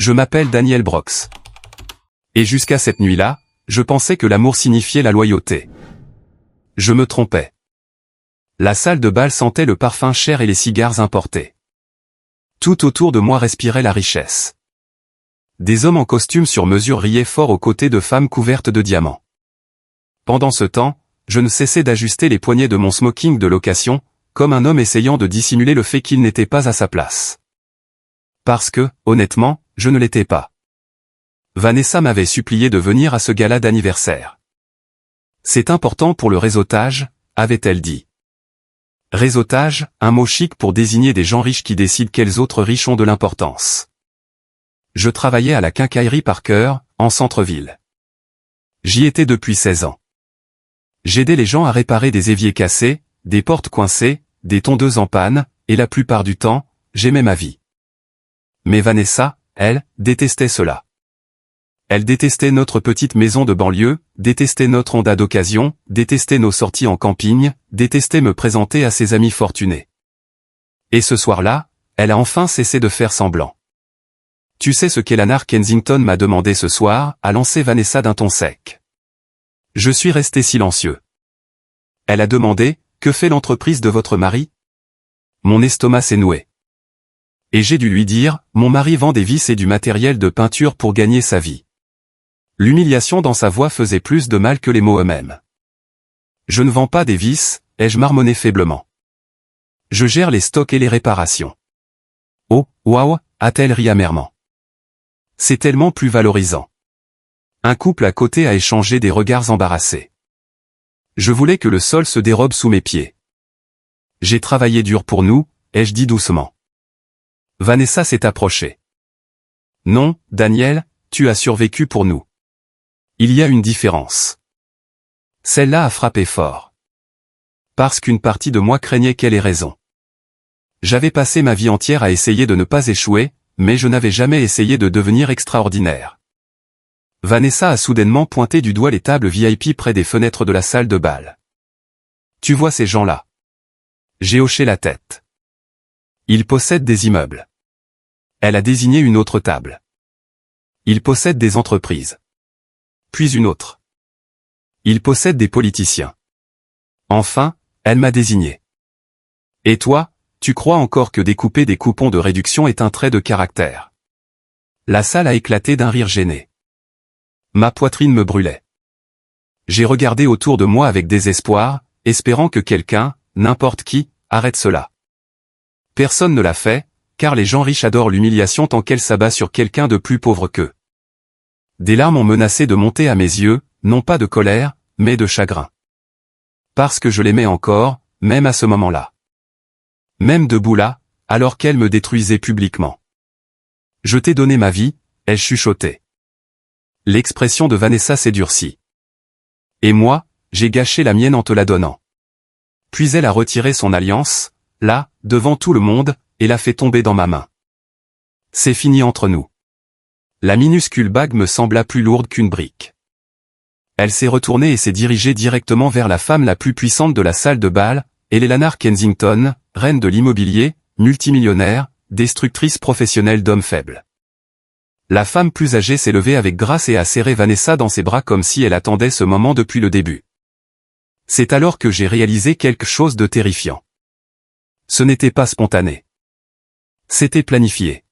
Je m'appelle Daniel Brox. Et jusqu'à cette nuit-là, je pensais que l'amour signifiait la loyauté. Je me trompais. La salle de bal sentait le parfum cher et les cigares importés. Tout autour de moi respirait la richesse. Des hommes en costume sur mesure riaient fort aux côtés de femmes couvertes de diamants. Pendant ce temps, je ne cessais d'ajuster les poignets de mon smoking de location, comme un homme essayant de dissimuler le fait qu'il n'était pas à sa place. Parce que, honnêtement, je ne l'étais pas. Vanessa m'avait supplié de venir à ce gala d'anniversaire. C'est important pour le réseautage, avait-elle dit. Réseautage, un mot chic pour désigner des gens riches qui décident quels autres riches ont de l'importance. Je travaillais à la quincaillerie Parker, en centre-ville. J'y étais depuis 16 ans. J'aidais les gens à réparer des éviers cassés, des portes coincées, des tondeuses en panne, et la plupart du temps, j'aimais ma vie. Mais Vanessa, elle, détestait cela. Elle détestait notre petite maison de banlieue, détestait notre Honda d'occasion, détestait nos sorties en camping, détestait me présenter à ses amis fortunés. Et ce soir-là, elle a enfin cessé de faire semblant. Tu sais ce qu'Eleanor Kensington m'a demandé ce soir, a lancé Vanessa d'un ton sec. Je suis resté silencieux. Elle a demandé, que fait l'entreprise de votre mari? Mon estomac s'est noué. Et j'ai dû lui dire, mon mari vend des vis et du matériel de peinture pour gagner sa vie. L'humiliation dans sa voix faisait plus de mal que les mots eux-mêmes. Je ne vends pas des vis, ai-je marmonné faiblement. Je gère les stocks et les réparations. Oh, waouh, a-t-elle ri amèrement. C'est tellement plus valorisant. Un couple à côté a échangé des regards embarrassés. Je voulais que le sol se dérobe sous mes pieds. J'ai travaillé dur pour nous, ai-je dit doucement. Vanessa s'est approchée. Non, Daniel, tu as survécu pour nous. Il y a une différence. Celle-là a frappé fort. Parce qu'une partie de moi craignait qu'elle ait raison. J'avais passé ma vie entière à essayer de ne pas échouer, mais je n'avais jamais essayé de devenir extraordinaire. Vanessa a soudainement pointé du doigt les tables VIP près des fenêtres de la salle de bal. Tu vois ces gens-là? J'ai hoché la tête. Ils possèdent des immeubles. Elle a désigné une autre table. Ils possèdent des entreprises. Puis une autre. Ils possèdent des politiciens. Enfin, elle m'a désigné. Et toi, tu crois encore que découper des coupons de réduction est un trait de caractère? La salle a éclaté d'un rire gêné. Ma poitrine me brûlait. J'ai regardé autour de moi avec désespoir, espérant que quelqu'un, n'importe qui, arrête cela. Personne ne l'a fait, car les gens riches adorent l'humiliation tant qu'elle s'abat sur quelqu'un de plus pauvre qu'eux. Des larmes ont menacé de monter à mes yeux, non pas de colère, mais de chagrin. Parce que je l'aimais encore, même à ce moment-là. Même debout là, alors qu'elle me détruisait publiquement. Je t'ai donné ma vie, ai-je chuchoté. L'expression de Vanessa s'est durcie. Et moi, j'ai gâché la mienne en te la donnant. Puis elle a retiré son alliance, là, devant tout le monde, et l'a fait tomber dans ma main. C'est fini entre nous. La minuscule bague me sembla plus lourde qu'une brique. Elle s'est retournée et s'est dirigée directement vers la femme la plus puissante de la salle de bal, Eleanor Kensington, reine de l'immobilier, multimillionnaire, destructrice professionnelle d'hommes faibles. La femme plus âgée s'est levée avec grâce et a serré Vanessa dans ses bras comme si elle attendait ce moment depuis le début. C'est alors que j'ai réalisé quelque chose de terrifiant. Ce n'était pas spontané. C'était planifié.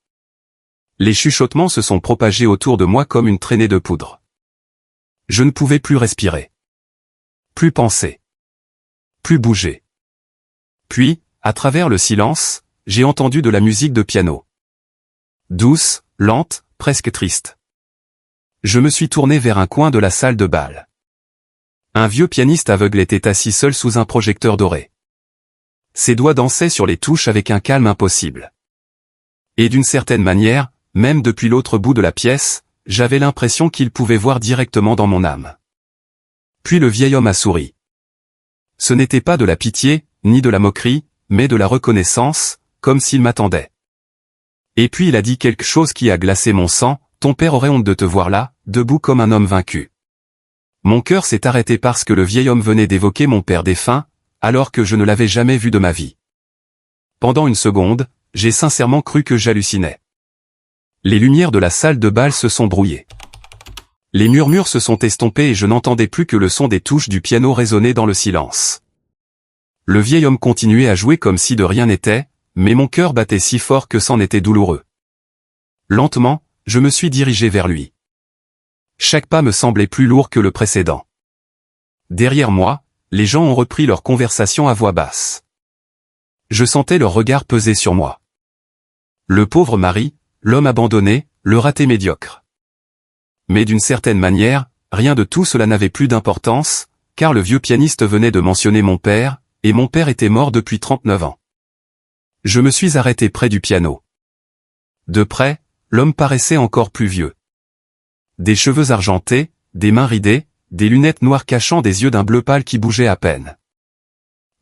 Les chuchotements se sont propagés autour de moi comme une traînée de poudre. Je ne pouvais plus respirer. Plus penser. Plus bouger. Puis, à travers le silence, j'ai entendu de la musique de piano. Douce, lente, presque triste. Je me suis tourné vers un coin de la salle de bal. Un vieux pianiste aveugle était assis seul sous un projecteur doré. Ses doigts dansaient sur les touches avec un calme impossible. Et d'une certaine manière, même depuis l'autre bout de la pièce, j'avais l'impression qu'il pouvait voir directement dans mon âme. Puis le vieil homme a souri. Ce n'était pas de la pitié, ni de la moquerie, mais de la reconnaissance, comme s'il m'attendait. Et puis il a dit quelque chose qui a glacé mon sang, ton père aurait honte de te voir là, debout comme un homme vaincu. Mon cœur s'est arrêté parce que le vieil homme venait d'évoquer mon père défunt, alors que je ne l'avais jamais vu de ma vie. Pendant une seconde, j'ai sincèrement cru que j'hallucinais. Les lumières de la salle de bal se sont brouillées. Les murmures se sont estompés et je n'entendais plus que le son des touches du piano résonner dans le silence. Le vieil homme continuait à jouer comme si de rien n'était, mais mon cœur battait si fort que c'en était douloureux. Lentement, je me suis dirigé vers lui. Chaque pas me semblait plus lourd que le précédent. Derrière moi, les gens ont repris leur conversation à voix basse. Je sentais leur regard peser sur moi. Le pauvre mari, l'homme abandonné, le raté médiocre. Mais d'une certaine manière, rien de tout cela n'avait plus d'importance, car le vieux pianiste venait de mentionner mon père, et mon père était mort depuis 39 ans. Je me suis arrêté près du piano. De près, l'homme paraissait encore plus vieux. Des cheveux argentés, des mains ridées, des lunettes noires cachant des yeux d'un bleu pâle qui bougeaient à peine.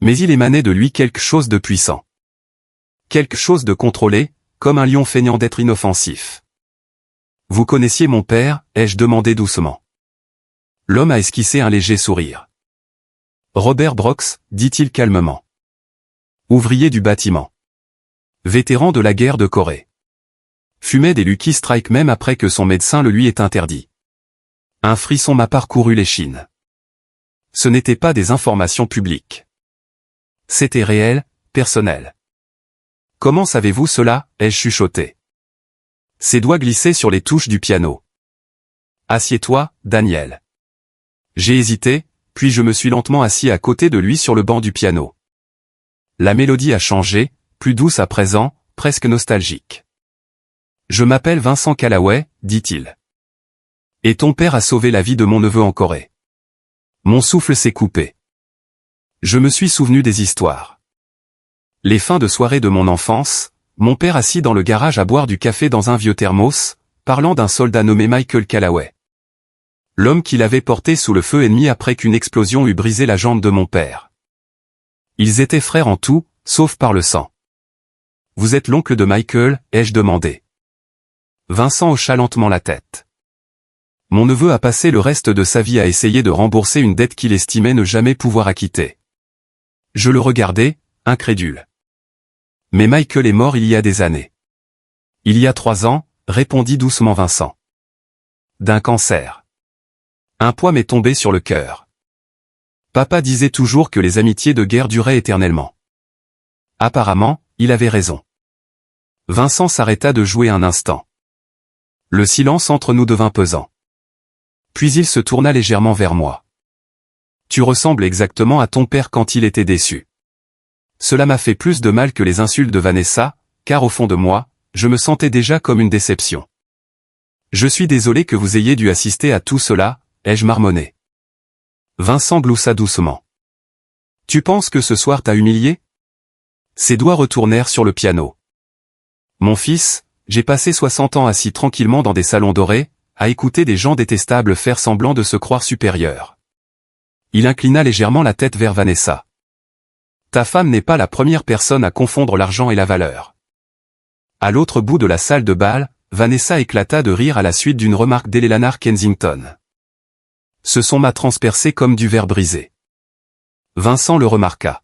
Mais il émanait de lui quelque chose de puissant. Quelque chose de contrôlé, comme un lion feignant d'être inoffensif. « Vous connaissiez mon père ?» ai-je demandé doucement. L'homme a esquissé un léger sourire. « Robert Brox » dit-il calmement. Ouvrier du bâtiment. Vétéran de la guerre de Corée. Fumait des Lucky Strike même après que son médecin le lui ait interdit. Un frisson m'a parcouru l'échine. Ce n'étaient pas des informations publiques. C'était réel, personnel. « Comment savez-vous cela ?» ai-je chuchoté. Ses doigts glissaient sur les touches du piano. « Assieds-toi, Daniel. » J'ai hésité, puis je me suis lentement assis à côté de lui sur le banc du piano. La mélodie a changé, plus douce à présent, presque nostalgique. « Je m'appelle Vincent Callaway, dit-il. Et ton père a sauvé la vie de mon neveu en Corée. » Mon souffle s'est coupé. Je me suis souvenu des histoires. Les fins de soirée de mon enfance, mon père assis dans le garage à boire du café dans un vieux thermos, parlant d'un soldat nommé Michael Callaway. L'homme qui l'avait porté sous le feu ennemi après qu'une explosion eût brisé la jambe de mon père. Ils étaient frères en tout, sauf par le sang. « Vous êtes l'oncle de Michael ?» ai-je demandé. Vincent hocha lentement la tête. Mon neveu a passé le reste de sa vie à essayer de rembourser une dette qu'il estimait ne jamais pouvoir acquitter. Je le regardais, incrédule. Mais Michael est mort il y a des années. Il y a 3 ans, répondit doucement Vincent. D'un cancer. Un poids m'est tombé sur le cœur. Papa disait toujours que les amitiés de guerre duraient éternellement. Apparemment, il avait raison. Vincent s'arrêta de jouer un instant. Le silence entre nous devint pesant. Puis il se tourna légèrement vers moi. Tu ressembles exactement à ton père quand il était déçu. Cela m'a fait plus de mal que les insultes de Vanessa, car au fond de moi, je me sentais déjà comme une déception. Je suis désolé que vous ayez dû assister à tout cela, ai-je marmonné. Vincent gloussa doucement. Tu penses que ce soir t'a humilié? Ses doigts retournèrent sur le piano. Mon fils, j'ai passé 60 ans assis tranquillement dans des salons dorés, à écouter des gens détestables faire semblant de se croire supérieurs. Il inclina légèrement la tête vers Vanessa. Ta femme n'est pas la première personne à confondre l'argent et la valeur. À l'autre bout de la salle de bal, Vanessa éclata de rire à la suite d'une remarque d'Eleanor Kensington. Ce son m'a transpercé comme du verre brisé. Vincent le remarqua.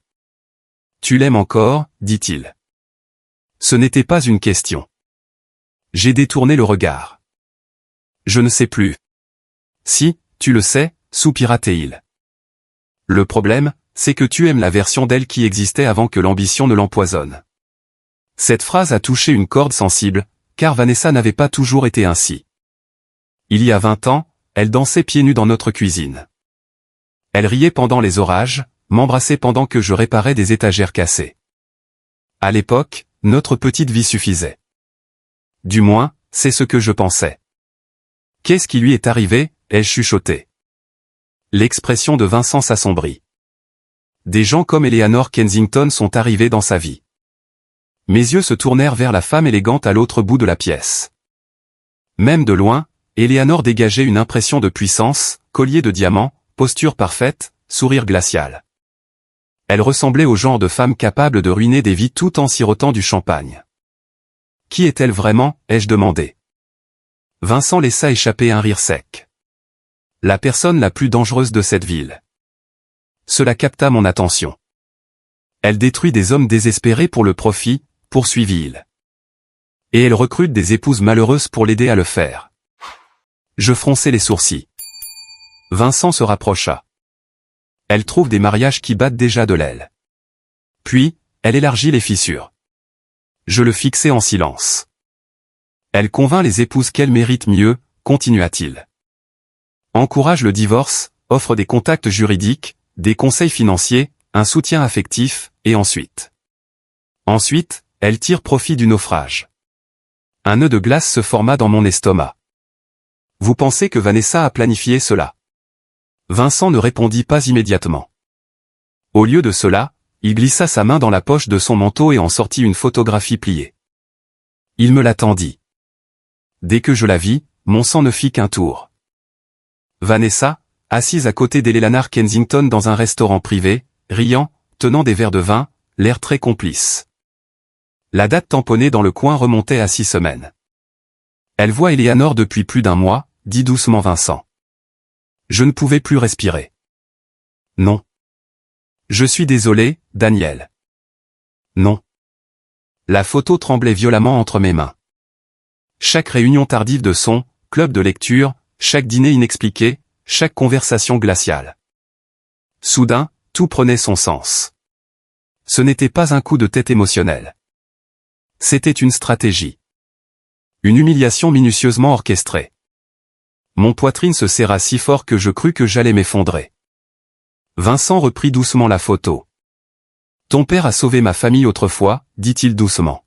Tu l'aimes encore, dit-il. Ce n'était pas une question. J'ai détourné le regard. Je ne sais plus. Si, tu le sais, soupira-t-il. Le problème, c'est que tu aimes la version d'elle qui existait avant que l'ambition ne l'empoisonne. Cette phrase a touché une corde sensible, car Vanessa n'avait pas toujours été ainsi. Il y a 20 ans, elle dansait pieds nus dans notre cuisine. Elle riait pendant les orages, m'embrassait pendant que je réparais des étagères cassées. À l'époque, notre petite vie suffisait. Du moins, c'est ce que je pensais. Qu'est-ce qui lui est arrivé, ai-je chuchoté. L'expression de Vincent s'assombrit. Des gens comme Eleanor Kensington sont arrivés dans sa vie. Mes yeux se tournèrent vers la femme élégante à l'autre bout de la pièce. Même de loin, Eleanor dégageait une impression de puissance, collier de diamants, posture parfaite, sourire glacial. Elle ressemblait au genre de femme capable de ruiner des vies tout en sirotant du champagne. Qui est-elle vraiment, ai-je demandé. Vincent laissa échapper un rire sec. La personne la plus dangereuse de cette ville. Cela capta mon attention. Elle détruit des hommes désespérés pour le profit, poursuivit-il. Et elle recrute des épouses malheureuses pour l'aider à le faire. Je fronçai les sourcils. Vincent se rapprocha. Elle trouve des mariages qui battent déjà de l'aile. Puis, elle élargit les fissures. Je le fixai en silence. Elle convainc les épouses qu'elles méritent mieux, continua-t-il. Encourage le divorce, offre des contacts juridiques, des conseils financiers, un soutien affectif, et ensuite. Ensuite, elle tire profit du naufrage. Un nœud de glace se forma dans mon estomac. Vous pensez que Vanessa a planifié cela? Vincent ne répondit pas immédiatement. Au lieu de cela, il glissa sa main dans la poche de son manteau et en sortit une photographie pliée. Il me la tendit. Dès que je la vis, mon sang ne fit qu'un tour. Vanessa, assise à côté d'Eleanor Kensington dans un restaurant privé, riant, tenant des verres de vin, l'air très complice. La date tamponnée dans le coin remontait à 6 semaines. Elle voit Eleanor depuis plus d'1 mois, dit doucement Vincent. Je ne pouvais plus respirer. Non. Je suis désolé, Daniel. Non. La photo tremblait violemment entre mes mains. Chaque réunion tardive de son, club de lecture, chaque dîner inexpliqué, chaque conversation glaciale. Soudain, tout prenait son sens. Ce n'était pas un coup de tête émotionnel. C'était une stratégie. Une humiliation minutieusement orchestrée. Mon poitrine se serra si fort que je crus que j'allais m'effondrer. Vincent reprit doucement la photo. Ton père a sauvé ma famille autrefois, dit-il doucement.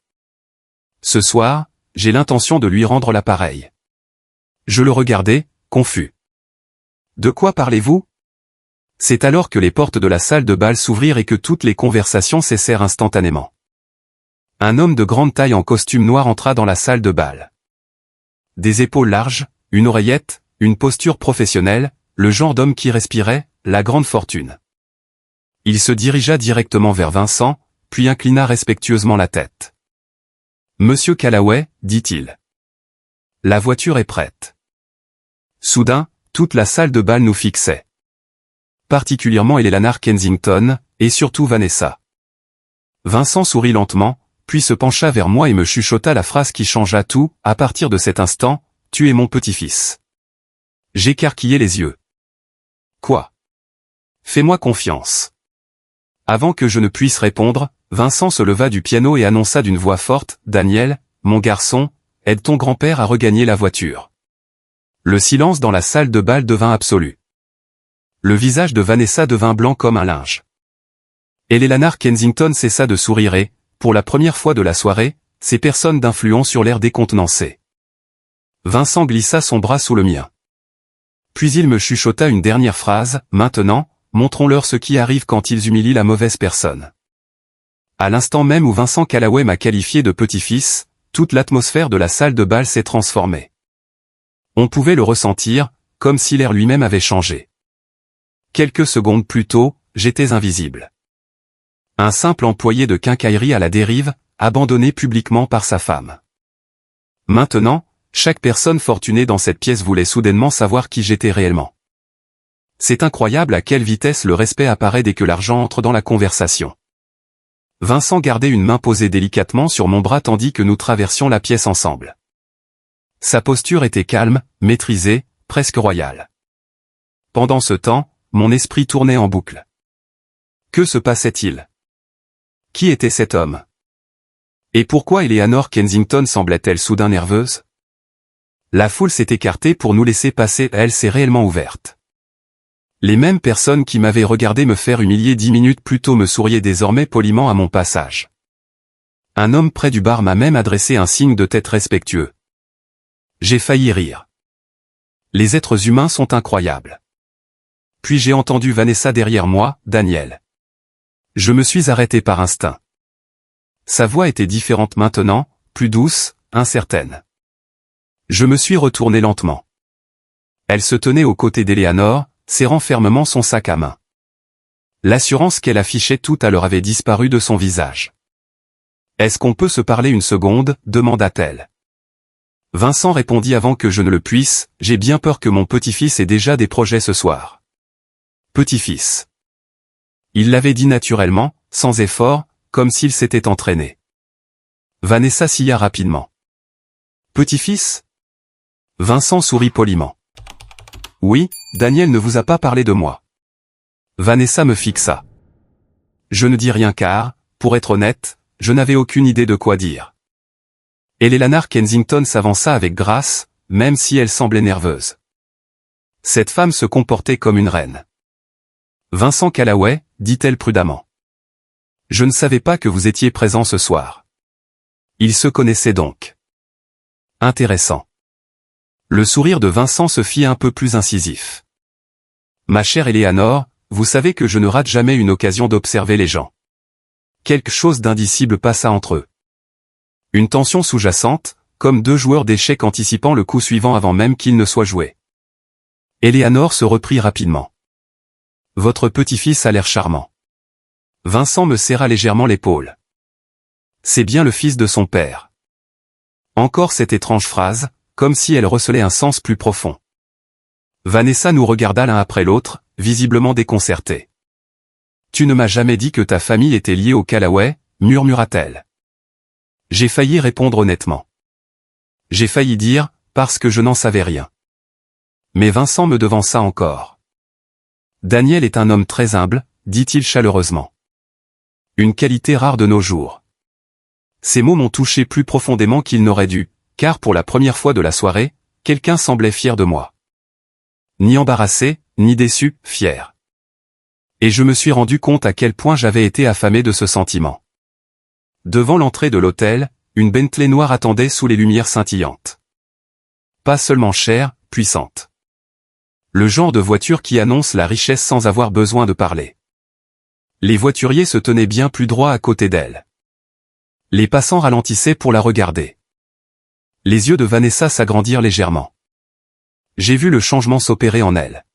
Ce soir, j'ai l'intention de lui rendre l'appareil. Je le regardai, confus. De quoi parlez-vous? C'est alors que les portes de la salle de bal s'ouvrirent et que toutes les conversations cessèrent instantanément. Un homme de grande taille en costume noir entra dans la salle de bal. Des épaules larges, une oreillette, une posture professionnelle, le genre d'homme qui respirait, la grande fortune. Il se dirigea directement vers Vincent, puis inclina respectueusement la tête. Monsieur Callaway, dit-il. La voiture est prête. Soudain, toute la salle de bal nous fixait. Particulièrement Eleanor Kensington, et surtout Vanessa. Vincent sourit lentement, puis se pencha vers moi et me chuchota la phrase qui changea tout, à partir de cet instant, tu es mon petit-fils. J'écarquillai les yeux. Quoi? Fais-moi confiance. Avant que je ne puisse répondre, Vincent se leva du piano et annonça d'une voix forte, Daniel, mon garçon, aide ton grand-père à regagner la voiture. Le silence dans la salle de bal devint absolu. Le visage de Vanessa devint blanc comme un linge. Eleanor Kensington cessa de sourire et, pour la première fois de la soirée, ces personnes d'influence sur l'air décontenancé. Vincent glissa son bras sous le mien. Puis il me chuchota une dernière phrase, maintenant, montrons-leur ce qui arrive quand ils humilient la mauvaise personne. À l'instant même où Vincent Callaway m'a qualifié de petit-fils, toute l'atmosphère de la salle de bal s'est transformée. On pouvait le ressentir, comme si l'air lui-même avait changé. Quelques secondes plus tôt, j'étais invisible. Un simple employé de quincaillerie à la dérive, abandonné publiquement par sa femme. Maintenant, chaque personne fortunée dans cette pièce voulait soudainement savoir qui j'étais réellement. C'est incroyable à quelle vitesse le respect apparaît dès que l'argent entre dans la conversation. Vincent gardait une main posée délicatement sur mon bras tandis que nous traversions la pièce ensemble. Sa posture était calme, maîtrisée, presque royale. Pendant ce temps, mon esprit tournait en boucle. Que se passait-il? Qui était cet homme? Et pourquoi Eleanor Kensington semblait-elle soudain nerveuse? La foule s'est écartée pour nous laisser passer, elle s'est réellement ouverte. Les mêmes personnes qui m'avaient regardé me faire humilier 10 minutes plus tôt me souriaient désormais poliment à mon passage. Un homme près du bar m'a même adressé un signe de tête respectueux. J'ai failli rire. Les êtres humains sont incroyables. Puis j'ai entendu Vanessa derrière moi, Daniel. Je me suis arrêté par instinct. Sa voix était différente maintenant, plus douce, incertaine. Je me suis retourné lentement. Elle se tenait aux côtés d'Eleanor, serrant fermement son sac à main. L'assurance qu'elle affichait tout à l'heure avait disparu de son visage. « Est-ce qu'on peut se parler une seconde ?» demanda-t-elle. Vincent répondit avant que je ne le puisse, « J'ai bien peur que mon petit-fils ait déjà des projets ce soir. » Petit-fils. Il l'avait dit naturellement, sans effort, comme s'il s'était entraîné. Vanessa sia rapidement. Petit-fils? Vincent sourit poliment. Oui, Daniel ne vous a pas parlé de moi. Vanessa me fixa. Je ne dis rien car, pour être honnête, je n'avais aucune idée de quoi dire. Eleanor Kensington s'avança avec grâce, même si elle semblait nerveuse. Cette femme se comportait comme une reine. Vincent Callaway, dit-elle prudemment. Je ne savais pas que vous étiez présent ce soir. Ils se connaissaient donc. Intéressant. Le sourire de Vincent se fit un peu plus incisif. Ma chère Eleanor, vous savez que je ne rate jamais une occasion d'observer les gens. Quelque chose d'indicible passa entre eux. Une tension sous-jacente, comme deux joueurs d'échecs anticipant le coup suivant avant même qu'il ne soit joué. Eleanor se reprit rapidement. Votre petit-fils a l'air charmant. Vincent me serra légèrement l'épaule. C'est bien le fils de son père. Encore cette étrange phrase, comme si elle recelait un sens plus profond. Vanessa nous regarda l'un après l'autre, visiblement déconcertée. Tu ne m'as jamais dit que ta famille était liée aux Callaway, murmura-t-elle. J'ai failli répondre honnêtement. J'ai failli dire, parce que je n'en savais rien. Mais Vincent me devança encore. Daniel est un homme très humble, dit-il chaleureusement. Une qualité rare de nos jours. Ces mots m'ont touché plus profondément qu'ils n'auraient dû, car pour la première fois de la soirée, quelqu'un semblait fier de moi. Ni embarrassé, ni déçu, fier. Et je me suis rendu compte à quel point j'avais été affamé de ce sentiment. Devant l'entrée de l'hôtel, une Bentley noire attendait sous les lumières scintillantes. Pas seulement chère, puissante. Le genre de voiture qui annonce la richesse sans avoir besoin de parler. Les voituriers se tenaient bien plus droit à côté d'elle. Les passants ralentissaient pour la regarder. Les yeux de Vanessa s'agrandirent légèrement. J'ai vu le changement s'opérer en elle.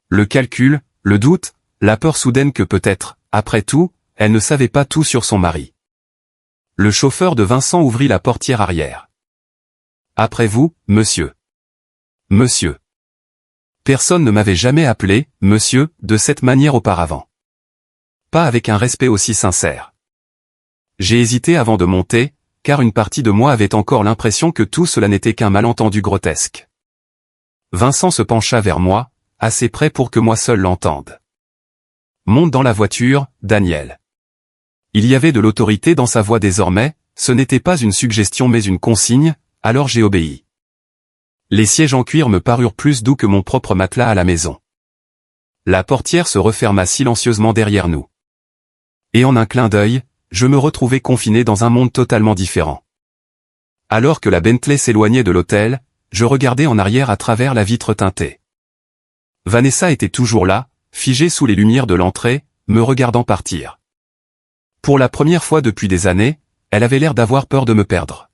Le calcul, le doute, la peur soudaine que peut-être, après tout, elle ne savait pas tout sur son mari. Le chauffeur de Vincent ouvrit la portière arrière. Après vous, monsieur. Monsieur. Personne ne m'avait jamais appelé, monsieur, de cette manière auparavant. Pas avec un respect aussi sincère. J'ai hésité avant de monter, car une partie de moi avait encore l'impression que tout cela n'était qu'un malentendu grotesque. Vincent se pencha vers moi, assez près pour que moi seul l'entende. Monte dans la voiture, Daniel. Il y avait de l'autorité dans sa voix désormais, ce n'était pas une suggestion mais une consigne, alors j'ai obéi. Les sièges en cuir me parurent plus doux que mon propre matelas à la maison. La portière se referma silencieusement derrière nous. Et en un clin d'œil, je me retrouvais confiné dans un monde totalement différent. Alors que la Bentley s'éloignait de l'hôtel, je regardais en arrière à travers la vitre teintée. Vanessa était toujours là, figée sous les lumières de l'entrée, me regardant partir. Pour la première fois depuis des années, elle avait l'air d'avoir peur de me perdre.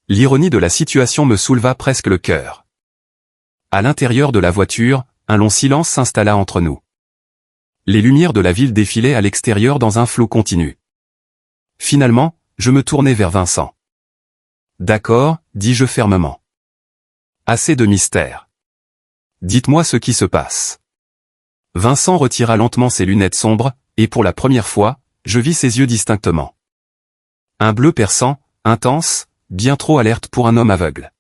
L'ironie de la situation me souleva presque le cœur. À l'intérieur de la voiture, un long silence s'installa entre nous. Les lumières de la ville défilaient à l'extérieur dans un flot continu. Finalement, je me tournai vers Vincent. D'accord, dis-je fermement. Assez de mystère. Dites-moi ce qui se passe. Vincent retira lentement ses lunettes sombres, et pour la première fois, je vis ses yeux distinctement. Un bleu perçant, intense, bien trop alerte pour un homme aveugle.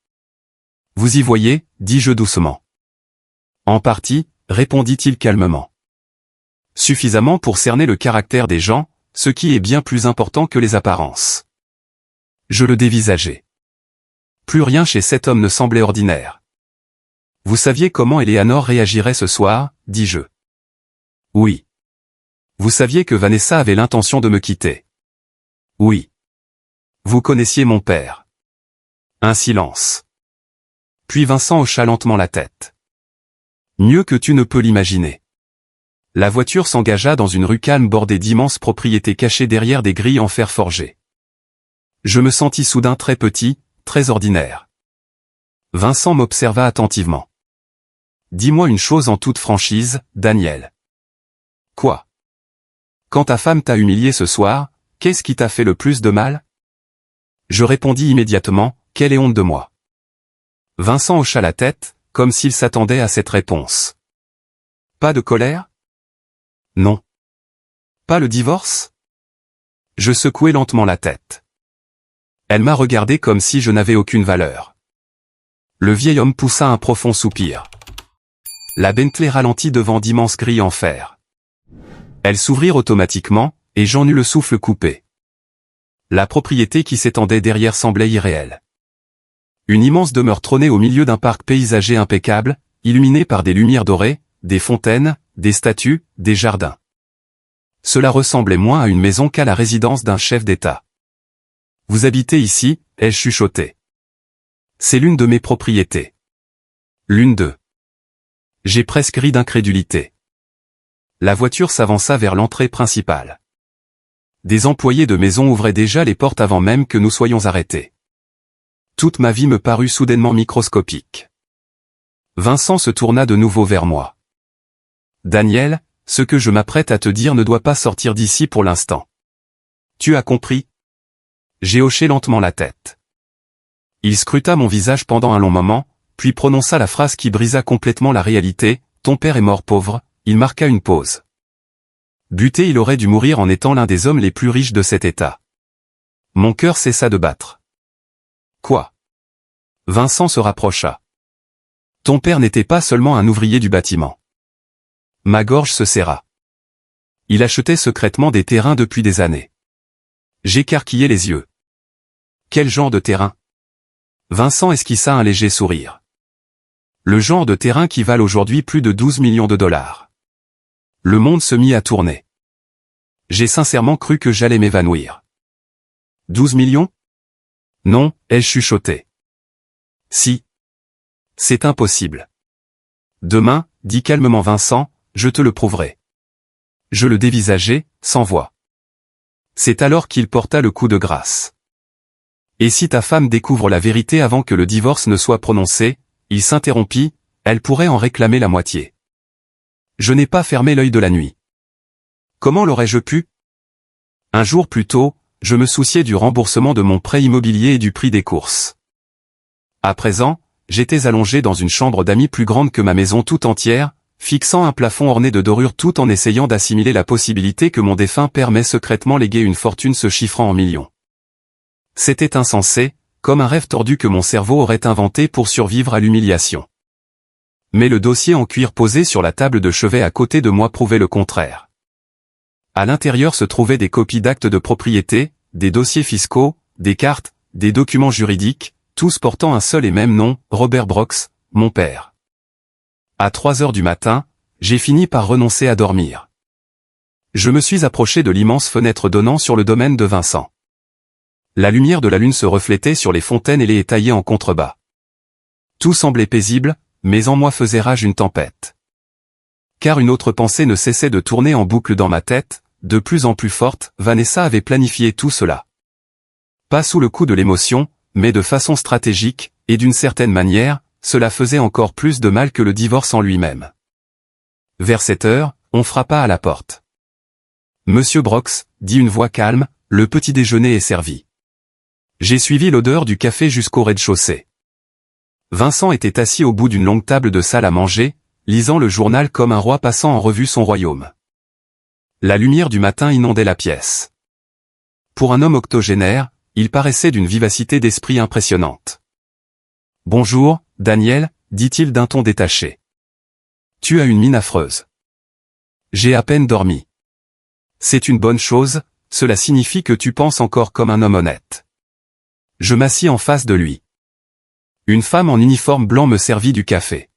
Vous y voyez, dis-je doucement. En partie, répondit-il calmement. Suffisamment pour cerner le caractère des gens, ce qui est bien plus important que les apparences. Je le dévisageai. Plus rien chez cet homme ne semblait ordinaire. Vous saviez comment Eleanor réagirait ce soir, dis-je. Oui. Vous saviez que Vanessa avait l'intention de me quitter. Oui. Vous connaissiez mon père. Un silence. Puis Vincent hocha lentement la tête. Mieux que tu ne peux l'imaginer. La voiture s'engagea dans une rue calme bordée d'immenses propriétés cachées derrière des grilles en fer forgé. Je me sentis soudain très petit, très ordinaire. Vincent m'observa attentivement. Dis-moi une chose en toute franchise, Daniel. Quoi? Quand ta femme t'a humilié ce soir, qu'est-ce qui t'a fait le plus de mal? Je répondis immédiatement, qu'elle ait honte de moi. Vincent hocha la tête, comme s'il s'attendait à cette réponse. Pas de colère? Non. Pas le divorce? Je secouai lentement la tête. Elle m'a regardé comme si je n'avais aucune valeur. Le vieil homme poussa un profond soupir. La Bentley ralentit devant d'immenses grilles en fer. Elles s'ouvrirent automatiquement, et j'en eus le souffle coupé. La propriété qui s'étendait derrière semblait irréelle. Une immense demeure trônait au milieu d'un parc paysager impeccable, illuminé par des lumières dorées, des fontaines, des statues, des jardins. Cela ressemblait moins à une maison qu'à la résidence d'un chef d'État. « Vous habitez ici ?» ai-je chuchoté. « C'est l'une de mes propriétés. »« L'une d'eux. » J'ai presque ri d'incrédulité. La voiture s'avança vers l'entrée principale. Des employés de maison ouvraient déjà les portes avant même que nous soyons arrêtés. Toute ma vie me parut soudainement microscopique. Vincent se tourna de nouveau vers moi. « Daniel, ce que je m'apprête à te dire ne doit pas sortir d'ici pour l'instant. Tu as compris ?» J'ai hoché lentement la tête. Il scruta mon visage pendant un long moment, puis prononça la phrase qui brisa complètement la réalité, « Ton père est mort pauvre », il marqua une pause. Buté, il aurait dû mourir en étant l'un des hommes les plus riches de cet État. Mon cœur cessa de battre. Quoi? Vincent se rapprocha. Ton père n'était pas seulement un ouvrier du bâtiment. Ma gorge se serra. Il achetait secrètement des terrains depuis des années. J'écarquillai les yeux. Quel genre de terrain? Vincent esquissa un léger sourire. Le genre de terrain qui valent aujourd'hui plus de 12 millions de dollars. Le monde se mit à tourner. J'ai sincèrement cru que j'allais m'évanouir. 12 millions? Non, ai-je chuchoté. Si. C'est impossible. Demain, dit calmement Vincent, je te le prouverai. Je le dévisageai, sans voix. C'est alors qu'il porta le coup de grâce. Et si ta femme découvre la vérité avant que le divorce ne soit prononcé, il s'interrompit, elle pourrait en réclamer la moitié. Je n'ai pas fermé l'œil de la nuit. Comment l'aurais-je pu? Un jour plus tôt, je me souciais du remboursement de mon prêt immobilier et du prix des courses. À présent, j'étais allongé dans une chambre d'amis plus grande que ma maison tout entière, fixant un plafond orné de dorures tout en essayant d'assimiler la possibilité que mon défunt père m'ait secrètement légué une fortune se chiffrant en millions. C'était insensé, comme un rêve tordu que mon cerveau aurait inventé pour survivre à l'humiliation. Mais le dossier en cuir posé sur la table de chevet à côté de moi prouvait le contraire. À l'intérieur se trouvaient des copies d'actes de propriété, des dossiers fiscaux, des cartes, des documents juridiques, tous portant un seul et même nom, Robert Brox, mon père. À 3 heures du matin, j'ai fini par renoncer à dormir. Je me suis approché de l'immense fenêtre donnant sur le domaine de Vincent. La lumière de la lune se reflétait sur les fontaines et les étayait en contrebas. Tout semblait paisible, mais en moi faisait rage une tempête. Car une autre pensée ne cessait de tourner en boucle dans ma tête, de plus en plus forte. Vanessa avait planifié tout cela. Pas sous le coup de l'émotion, mais de façon stratégique, et d'une certaine manière, cela faisait encore plus de mal que le divorce en lui-même. Vers 7 heures, on frappa à la porte. « Monsieur Brox », dit une voix calme, « le petit déjeuner est servi. » J'ai suivi l'odeur du café jusqu'au rez-de-chaussée. Vincent était assis au bout d'une longue table de salle à manger, lisant le journal comme un roi passant en revue son royaume. La lumière du matin inondait la pièce. Pour un homme octogénaire, il paraissait d'une vivacité d'esprit impressionnante. « Bonjour, Daniel », dit-il d'un ton détaché. « Tu as une mine affreuse. »« J'ai à peine dormi. »« C'est une bonne chose, cela signifie que tu penses encore comme un homme honnête. » Je m'assis en face de lui. Une femme en uniforme blanc me servit du café.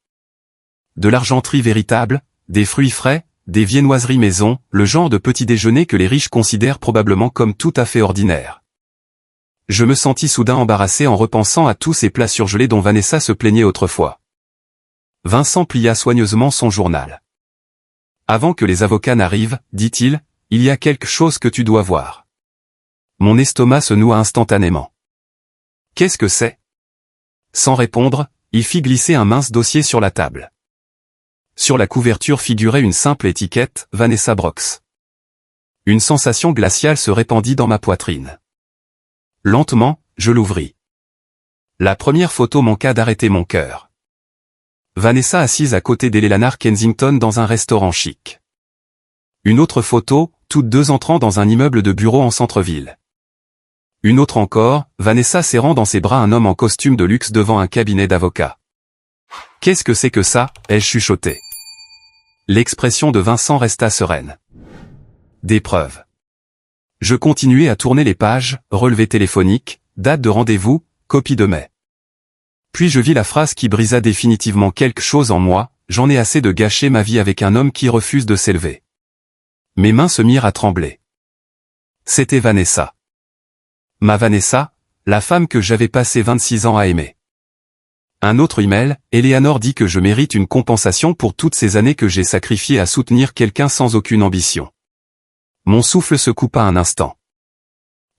De l'argenterie véritable, des fruits frais, des viennoiseries maison, le genre de petit déjeuner que les riches considèrent probablement comme tout à fait ordinaire. Je me sentis soudain embarrassé en repensant à tous ces plats surgelés dont Vanessa se plaignait autrefois. Vincent plia soigneusement son journal. « Avant que les avocats n'arrivent, dit-il, il y a quelque chose que tu dois voir. » Mon estomac se noua instantanément. « Qu'est-ce que c'est ?» Sans répondre, il fit glisser un mince dossier sur la table. Sur la couverture figurait une simple étiquette, Vanessa Brox. Une sensation glaciale se répandit dans ma poitrine. Lentement, je l'ouvris. La première photo manqua d'arrêter mon cœur. Vanessa assise à côté d'Eleanor Kensington dans un restaurant chic. Une autre photo, toutes deux entrant dans un immeuble de bureaux en centre-ville. Une autre encore, Vanessa serrant dans ses bras un homme en costume de luxe devant un cabinet d'avocat. « Qu'est-ce que c'est que ça ?» ai-je chuchoté. L'expression de Vincent resta sereine. Des preuves. Je continuai à tourner les pages, relevé téléphonique, date de rendez-vous, copie de mai. Puis je vis la phrase qui brisa définitivement quelque chose en moi, j'en ai assez de gâcher ma vie avec un homme qui refuse de s'élever. Mes mains se mirent à trembler. C'était Vanessa. Ma Vanessa, la femme que j'avais passé 26 ans à aimer. Un autre email, Eleanor dit que je mérite une compensation pour toutes ces années que j'ai sacrifiées à soutenir quelqu'un sans aucune ambition. Mon souffle se coupa un instant.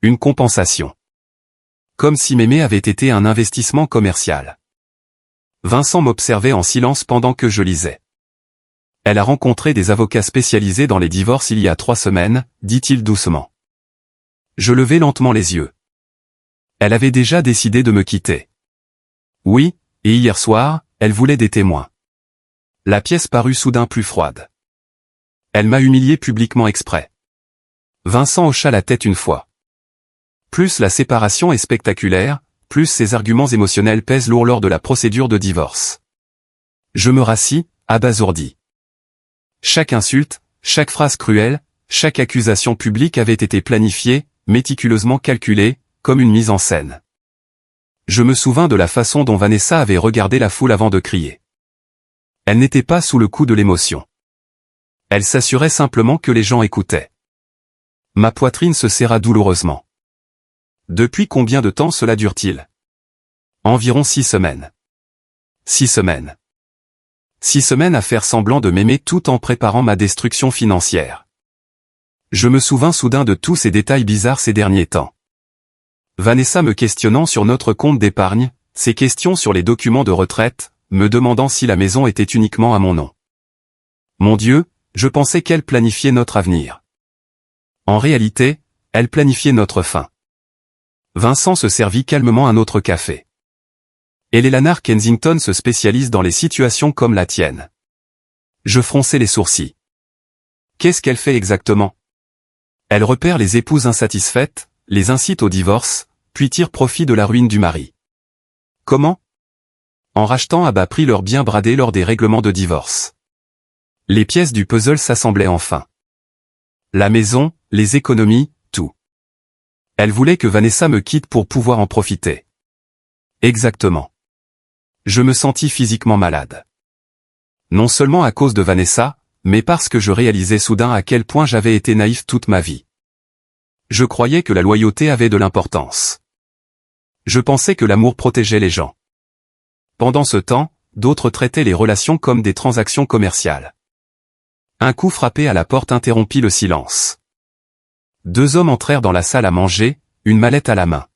Une compensation. Comme si m'aimer avait été un investissement commercial. Vincent m'observait en silence pendant que je lisais. Elle a rencontré des avocats spécialisés dans les divorces il y a 3 semaines, dit-il doucement. Je levai lentement les yeux. Elle avait déjà décidé de me quitter. Oui, et hier soir, elle voulait des témoins. La pièce parut soudain plus froide. Elle m'a humilié publiquement exprès. Vincent hocha la tête une fois. Plus la séparation est spectaculaire, plus ses arguments émotionnels pèsent lourd lors de la procédure de divorce. Je me rassis, abasourdi. Chaque insulte, chaque phrase cruelle, chaque accusation publique avait été planifiée, méticuleusement calculée, comme une mise en scène. Je me souvins de la façon dont Vanessa avait regardé la foule avant de crier. Elle n'était pas sous le coup de l'émotion. Elle s'assurait simplement que les gens écoutaient. Ma poitrine se serra douloureusement. Depuis combien de temps cela dure-t-il? Environ 6 semaines. 6 semaines. 6 semaines à faire semblant de m'aimer tout en préparant ma destruction financière. Je me souvins soudain de tous ces détails bizarres ces derniers temps. Vanessa me questionnant sur notre compte d'épargne, ses questions sur les documents de retraite, me demandant si la maison était uniquement à mon nom. Mon Dieu, je pensais qu'elle planifiait notre avenir. En réalité, elle planifiait notre fin. Vincent se servit calmement un autre café. Eleanor Kensington se spécialise dans les situations comme la tienne. Je fronçai les sourcils. Qu'est-ce qu'elle fait exactement? Elle repère les épouses insatisfaites, les incite au divorce, puis tire profit de la ruine du mari. Comment? En rachetant à bas prix leurs biens bradés lors des règlements de divorce. Les pièces du puzzle s'assemblaient enfin. La maison, les économies, tout. Elle voulait que Vanessa me quitte pour pouvoir en profiter. Exactement. Je me sentis physiquement malade. Non seulement à cause de Vanessa, mais parce que je réalisais soudain à quel point j'avais été naïf toute ma vie. Je croyais que la loyauté avait de l'importance. Je pensais que l'amour protégeait les gens. Pendant ce temps, d'autres traitaient les relations comme des transactions commerciales. Un coup frappé à la porte interrompit le silence. 2 hommes entrèrent dans la salle à manger, une mallette à la main.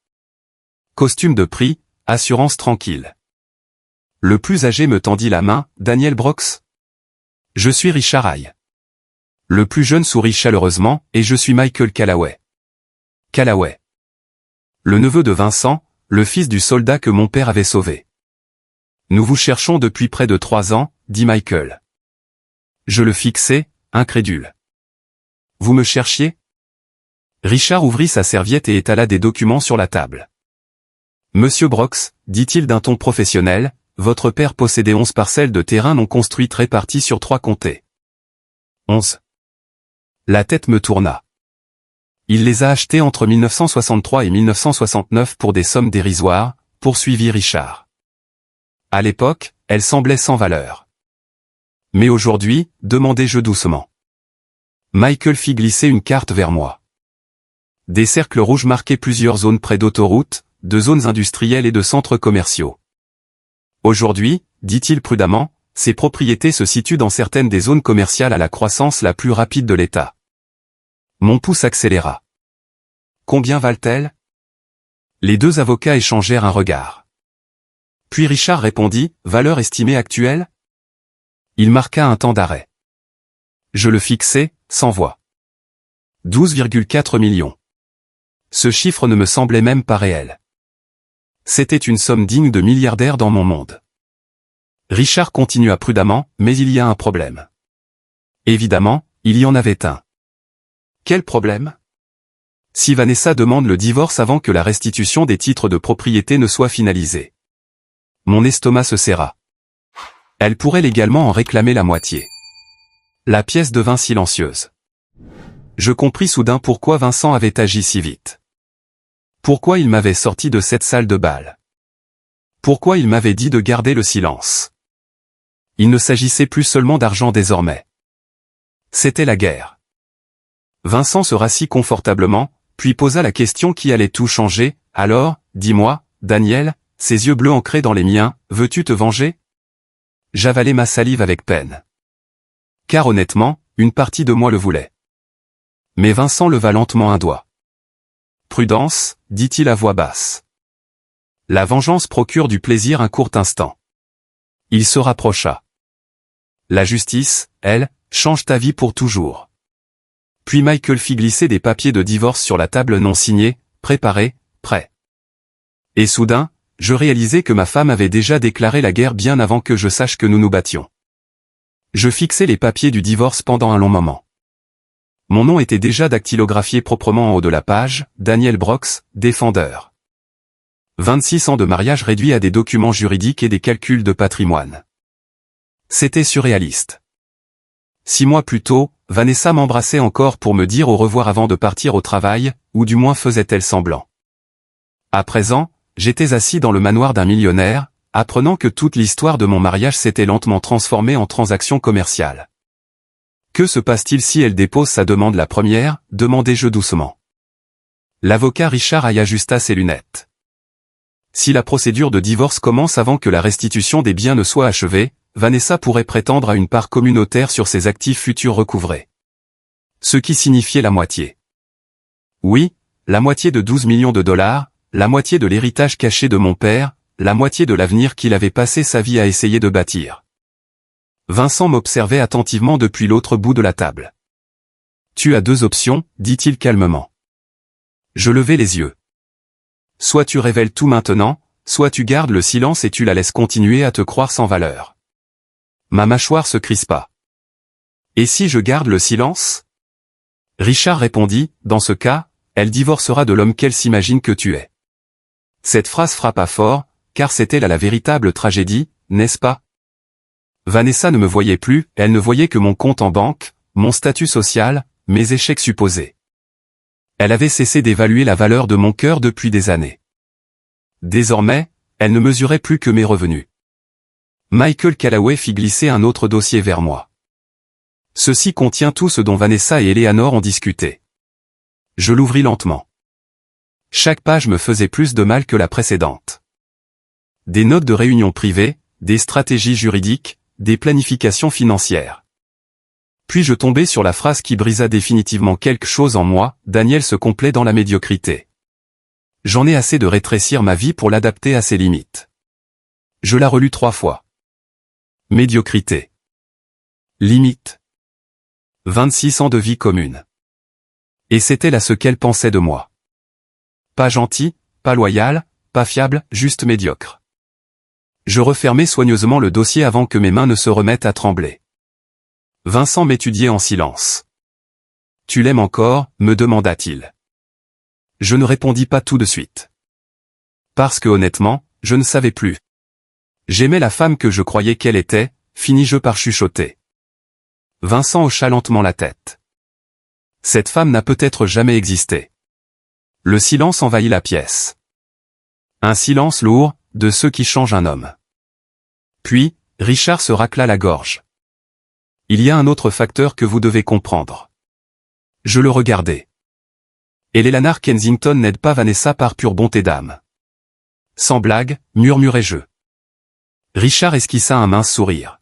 Costume de prix, assurance tranquille. Le plus âgé me tendit la main, Daniel Brox. Je suis Richard Hay. Le plus jeune sourit chaleureusement, et je suis Michael Callaway. Callaway. Le neveu de Vincent, le fils du soldat que mon père avait sauvé. Nous vous cherchons depuis près de 3 ans, dit Michael. Je le fixai, incrédule. Vous me cherchiez? Richard ouvrit sa serviette et étala des documents sur la table. Monsieur Brox, dit-il d'un ton professionnel, votre père possédait 11 parcelles de terrain non construites réparties sur 3 comtés. 11. La tête me tourna. Il les a achetées entre 1963 et 1969 pour des sommes dérisoires, poursuivit Richard. À l'époque, elles semblaient sans valeur. Mais aujourd'hui, demandai-je doucement. Michael fit glisser une carte vers moi. Des cercles rouges marquaient plusieurs zones près d'autoroutes, de zones industrielles et de centres commerciaux. Aujourd'hui, dit-il prudemment, ces propriétés se situent dans certaines des zones commerciales à la croissance la plus rapide de l'État. Mon pouls s'accéléra. Combien valent-elles? Les 2 avocats échangèrent un regard. Puis Richard répondit, valeur estimée actuelle? Il marqua un temps d'arrêt. Je le fixai, sans voix. 12,4 millions. Ce chiffre ne me semblait même pas réel. C'était une somme digne de milliardaires dans mon monde. Richard continua prudemment, mais il y a un problème. Évidemment, il y en avait un. Quel problème? Si Vanessa demande le divorce avant que la restitution des titres de propriété ne soit finalisée, mon estomac se serra. Elle pourrait légalement en réclamer la moitié. La pièce devint silencieuse. Je compris soudain pourquoi Vincent avait agi si vite. Pourquoi il m'avait sorti de cette salle de bal. Pourquoi il m'avait dit de garder le silence. Il ne s'agissait plus seulement d'argent désormais. C'était la guerre. Vincent se rassit confortablement, puis posa la question qui allait tout changer. Alors, dis-moi, Daniel, ses yeux bleus ancrés dans les miens, veux-tu te venger? J'avalai ma salive avec peine. Car honnêtement, une partie de moi le voulait. Mais Vincent leva lentement un doigt. Prudence, dit-il à voix basse. La vengeance procure du plaisir un court instant. Il se rapprocha. La justice, elle, change ta vie pour toujours. Puis Michael fit glisser des papiers de divorce sur la table non signés, préparés, prêts. Et soudain, je réalisai que ma femme avait déjà déclaré la guerre bien avant que je sache que nous nous battions. Je fixai les papiers du divorce pendant un long moment. Mon nom était déjà dactylographié proprement en haut de la page, Daniel Brox, défendeur. 26 ans de mariage réduit à des documents juridiques et des calculs de patrimoine. C'était surréaliste. 6 mois plus tôt, Vanessa m'embrassait encore pour me dire au revoir avant de partir au travail, ou du moins faisait-elle semblant. À présent, j'étais assis dans le manoir d'un millionnaire, apprenant que toute l'histoire de mon mariage s'était lentement transformée en transaction commerciale. Que se passe-t-il si elle dépose sa demande la première, demandai-je doucement. L'avocat Richard ajusta ses lunettes. Si la procédure de divorce commence avant que la restitution des biens ne soit achevée, Vanessa pourrait prétendre à une part communautaire sur ses actifs futurs recouvrés. Ce qui signifiait la moitié. Oui, la moitié de 12 millions de dollars, la moitié de l'héritage caché de mon père, la moitié de l'avenir qu'il avait passé sa vie à essayer de bâtir. Vincent m'observait attentivement depuis l'autre bout de la table. Tu as 2 options, dit-il calmement. Je levai les yeux. Soit tu révèles tout maintenant, soit tu gardes le silence et tu la laisses continuer à te croire sans valeur. Ma mâchoire se crispa. Et si je garde le silence? Richard répondit, dans ce cas, elle divorcera de l'homme qu'elle s'imagine que tu es. Cette phrase frappa fort, car c'était là la véritable tragédie, n'est-ce pas? Vanessa ne me voyait plus, elle ne voyait que mon compte en banque, mon statut social, mes échecs supposés. Elle avait cessé d'évaluer la valeur de mon cœur depuis des années. Désormais, elle ne mesurait plus que mes revenus. Michael Callaway fit glisser un autre dossier vers moi. Ceci contient tout ce dont Vanessa et Eleanor ont discuté. Je l'ouvris lentement. Chaque page me faisait plus de mal que la précédente. Des notes de réunion privées, des stratégies juridiques, des planifications financières. Puis je tombai sur la phrase qui brisa définitivement quelque chose en moi, Daniel se complaît dans la médiocrité. J'en ai assez de rétrécir ma vie pour l'adapter à ses limites. Je la relus 3 fois. Médiocrité. Limite. 26 ans de vie commune. Et c'était là ce qu'elle pensait de moi. Pas gentil, pas loyal, pas fiable, juste médiocre. Je refermai soigneusement le dossier avant que mes mains ne se remettent à trembler. Vincent m'étudiait en silence. « Tu l'aimes encore ?» me demanda-t-il. Je ne répondis pas tout de suite. Parce que honnêtement, je ne savais plus. J'aimais la femme que je croyais qu'elle était, finis-je par chuchoter. Vincent hocha lentement la tête. Cette femme n'a peut-être jamais existé. Le silence envahit la pièce. Un silence lourd, de ceux qui changent un homme. Puis, Richard se racla la gorge. Il y a un autre facteur que vous devez comprendre. Je le regardai. Et Eleanor Kensington n'aide pas Vanessa par pure bonté d'âme. Sans blague, murmurai-je. Richard esquissa un mince sourire.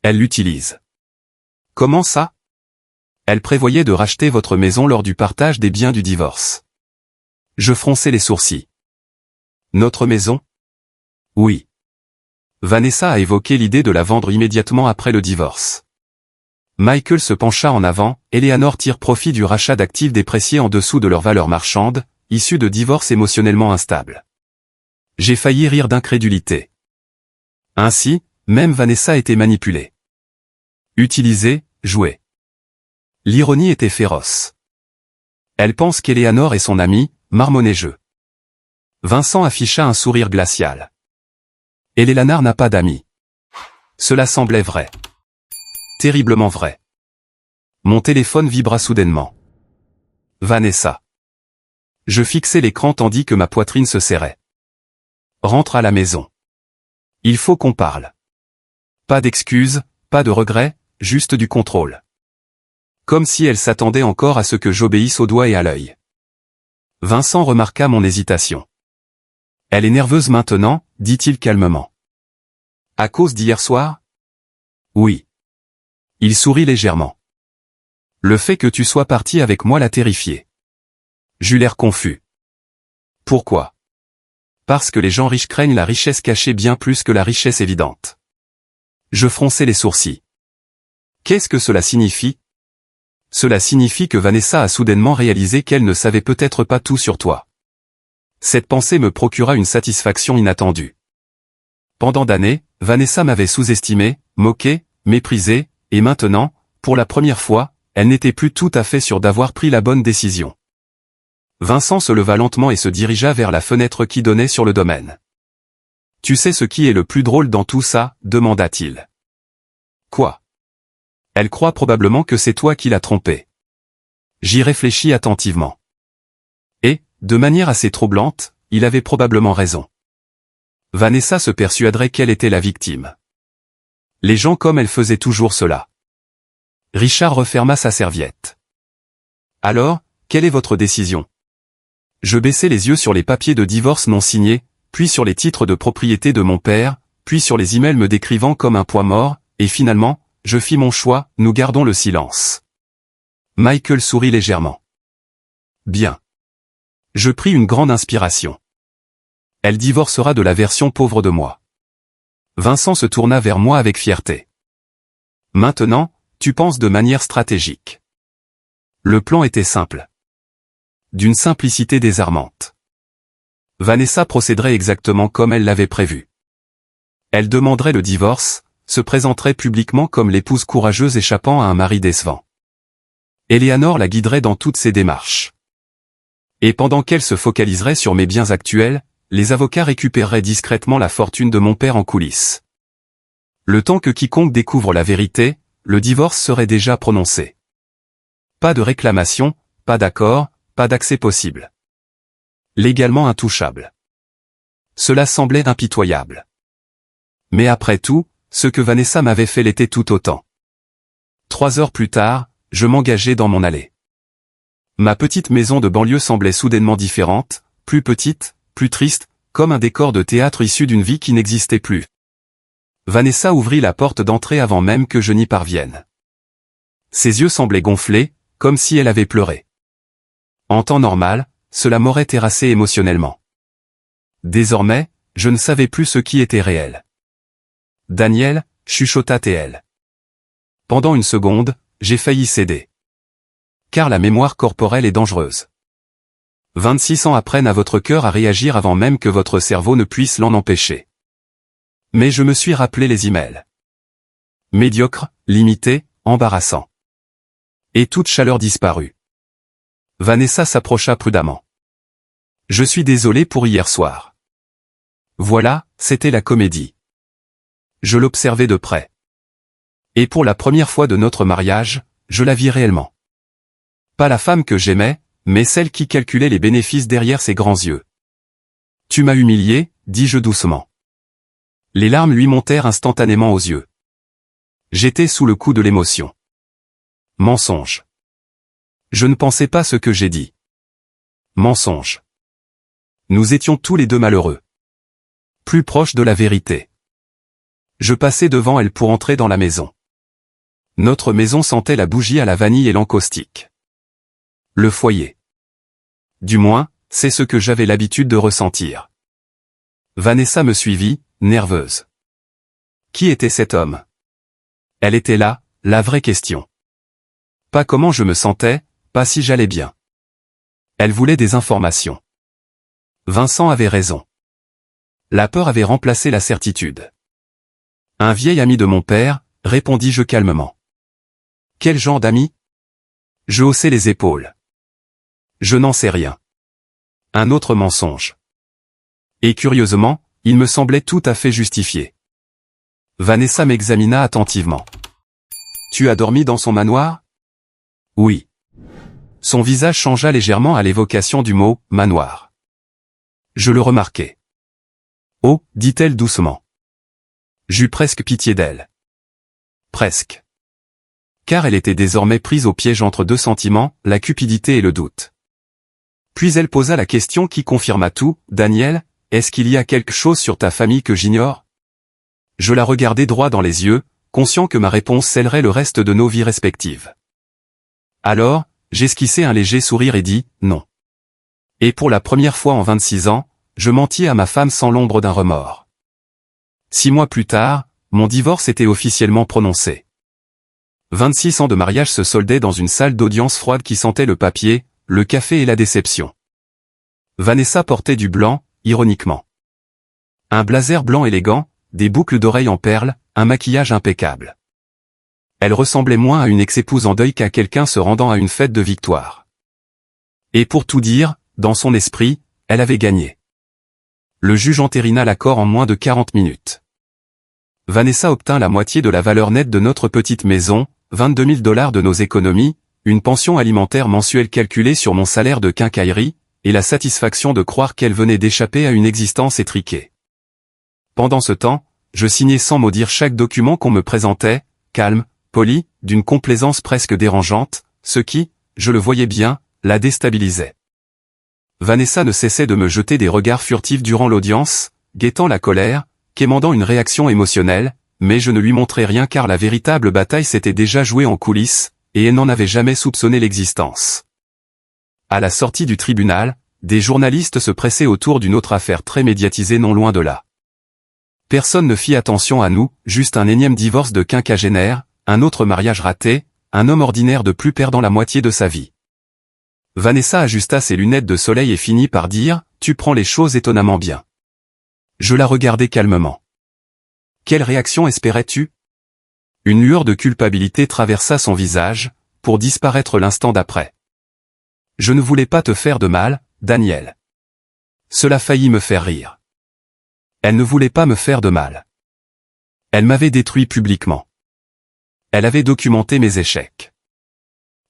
Elle l'utilise. Comment ça? Elle prévoyait de racheter votre maison lors du partage des biens du divorce. Je fronçai les sourcils. Notre maison? Oui. Vanessa a évoqué l'idée de la vendre immédiatement après le divorce. Michael se pencha en avant, Eleanor tire profit du rachat d'actifs dépréciés en dessous de leur valeur marchande, issus de divorces émotionnellement instables. J'ai failli rire d'incrédulité. Ainsi, même Vanessa était manipulée. Utilisée, jouée. L'ironie était féroce. Elle pense qu'Eleanor est son amie, marmonnai-je. Vincent afficha un sourire glacial. Eleanor n'a pas d'amis. Cela semblait vrai. Terriblement vrai. Mon téléphone vibra soudainement. Vanessa. Je fixais l'écran tandis que ma poitrine se serrait. Rentre à la maison. Il faut qu'on parle. Pas d'excuses, pas de regrets, juste du contrôle. Comme si elle s'attendait encore à ce que j'obéisse au doigt et à l'œil. Vincent remarqua mon hésitation. Elle est nerveuse maintenant, dit-il calmement. À cause d'hier soir? Oui. Il sourit légèrement. Le fait que tu sois parti avec moi l'a terrifié. J'eus l'air confus. Pourquoi? Parce que les gens riches craignent la richesse cachée bien plus que la richesse évidente. Je fronçai les sourcils. Qu'est-ce que cela signifie? Cela signifie que Vanessa a soudainement réalisé qu'elle ne savait peut-être pas tout sur toi. Cette pensée me procura une satisfaction inattendue. Pendant d'années, Vanessa m'avait sous-estimé, moqué, méprisé, et maintenant, pour la première fois, elle n'était plus tout à fait sûre d'avoir pris la bonne décision. Vincent se leva lentement et se dirigea vers la fenêtre qui donnait sur le domaine. « Tu sais ce qui est le plus drôle dans tout ça ?» demanda-t-il. « Quoi ? Elle croit probablement que c'est toi qui l'as trompée. » J'y réfléchis attentivement. Et, de manière assez troublante, il avait probablement raison. Vanessa se persuaderait qu'elle était la victime. Les gens comme elle faisaient toujours cela. Richard referma sa serviette. « Alors, quelle est votre décision ?» Je baissai les yeux sur les papiers de divorce non signés, puis sur les titres de propriété de mon père, puis sur les emails me décrivant comme un poids mort, et finalement, je fis mon choix, nous gardons le silence. Michael sourit légèrement. Bien. Je pris une grande inspiration. Elle divorcera de la version pauvre de moi. Vincent se tourna vers moi avec fierté. Maintenant, tu penses de manière stratégique. Le plan était simple. D'une simplicité désarmante. Vanessa procéderait exactement comme elle l'avait prévu. Elle demanderait le divorce, se présenterait publiquement comme l'épouse courageuse échappant à un mari décevant. Eleanor la guiderait dans toutes ses démarches. Et pendant qu'elle se focaliserait sur mes biens actuels, les avocats récupéreraient discrètement la fortune de mon père en coulisses. Le temps que quiconque découvre la vérité, le divorce serait déjà prononcé. Pas de réclamation, pas d'accord, pas d'accès possible. Légalement intouchable. Cela semblait impitoyable. Mais après tout, ce que Vanessa m'avait fait l'était tout autant. 3 heures plus tard, je m'engageai dans mon allée. Ma petite maison de banlieue semblait soudainement différente, plus petite, plus triste, comme un décor de théâtre issu d'une vie qui n'existait plus. Vanessa ouvrit la porte d'entrée avant même que je n'y parvienne. Ses yeux semblaient gonflés, comme si elle avait pleuré. En temps normal, cela m'aurait terrassé émotionnellement. Désormais, je ne savais plus ce qui était réel. Daniel, chuchota-t-elle. Pendant une seconde, j'ai failli céder. Car la mémoire corporelle est dangereuse. 26 ans apprennent à votre cœur à réagir avant même que votre cerveau ne puisse l'en empêcher. Mais je me suis rappelé les emails. Médiocre, limité, embarrassant. Et toute chaleur disparut. Vanessa s'approcha prudemment. Je suis désolé pour hier soir. Voilà, c'était la comédie. Je l'observais de près. Et pour la première fois de notre mariage, je la vis réellement. Pas la femme que j'aimais, mais celle qui calculait les bénéfices derrière ses grands yeux. Tu m'as humilié, dis-je doucement. Les larmes lui montèrent instantanément aux yeux. J'étais sous le coup de l'émotion. Mensonge. Je ne pensais pas ce que j'ai dit. Mensonge. Nous étions tous les deux malheureux. Plus proches de la vérité. Je passai devant elle pour entrer dans la maison. Notre maison sentait la bougie à la vanille et l'encaustique. Le foyer. Du moins, c'est ce que j'avais l'habitude de ressentir. Vanessa me suivit, nerveuse. Qui était cet homme? Elle était là, la vraie question. Pas comment je me sentais, pas si j'allais bien. Elle voulait des informations. Vincent avait raison. La peur avait remplacé la certitude. Un vieil ami de mon père, répondis-je calmement. Quel genre d'ami? Je haussai les épaules. Je n'en sais rien. Un autre mensonge. Et curieusement, il me semblait tout à fait justifié. Vanessa m'examina attentivement. Tu as dormi dans son manoir? Oui. Son visage changea légèrement à l'évocation du mot « manoir ». Je le remarquai. Oh, dit-elle doucement. J'eus presque pitié d'elle. Presque. Car elle était désormais prise au piège entre deux sentiments, la cupidité et le doute. Puis elle posa la question qui confirma tout, « Daniel, est-ce qu'il y a quelque chose sur ta famille que j'ignore ?» Je la regardai droit dans les yeux, conscient que ma réponse scellerait le reste de nos vies respectives. Alors, j'esquissai un léger sourire et dis « non ». Et pour la première fois en 26 ans, je mentis à ma femme sans l'ombre d'un remords. 6 mois plus tard, mon divorce était officiellement prononcé. 26 ans de mariage se soldaient dans une salle d'audience froide qui sentait le papier, le café et la déception. Vanessa portait du blanc, ironiquement. Un blazer blanc élégant, des boucles d'oreilles en perles, un maquillage impeccable. Elle ressemblait moins à une ex-épouse en deuil qu'à quelqu'un se rendant à une fête de victoire. Et pour tout dire, dans son esprit, elle avait gagné. Le juge entérina l'accord en moins de 40 minutes. Vanessa obtint la moitié de la valeur nette de notre petite maison, 22 000 $ de nos économies, une pension alimentaire mensuelle calculée sur mon salaire de quincaillerie, et la satisfaction de croire qu'elle venait d'échapper à une existence étriquée. Pendant ce temps, je signais sans maudire chaque document qu'on me présentait, calme, poli, d'une complaisance presque dérangeante, ce qui, je le voyais bien, la déstabilisait. Vanessa ne cessait de me jeter des regards furtifs durant l'audience, guettant la colère, quémandant une réaction émotionnelle, mais je ne lui montrais rien car la véritable bataille s'était déjà jouée en coulisses, et elle n'en avait jamais soupçonné l'existence. À la sortie du tribunal, des journalistes se pressaient autour d'une autre affaire très médiatisée non loin de là. Personne ne fit attention à nous, juste un énième divorce de quinquagénaire, un autre mariage raté, un homme ordinaire de plus perdant la moitié de sa vie. Vanessa ajusta ses lunettes de soleil et finit par dire « Tu prends les choses étonnamment bien ». Je la regardai calmement. Quelle réaction espérais-tu? Une lueur de culpabilité traversa son visage, pour disparaître l'instant d'après. Je ne voulais pas te faire de mal, Daniel. Cela faillit me faire rire. Elle ne voulait pas me faire de mal. Elle m'avait détruit publiquement. Elle avait documenté mes échecs.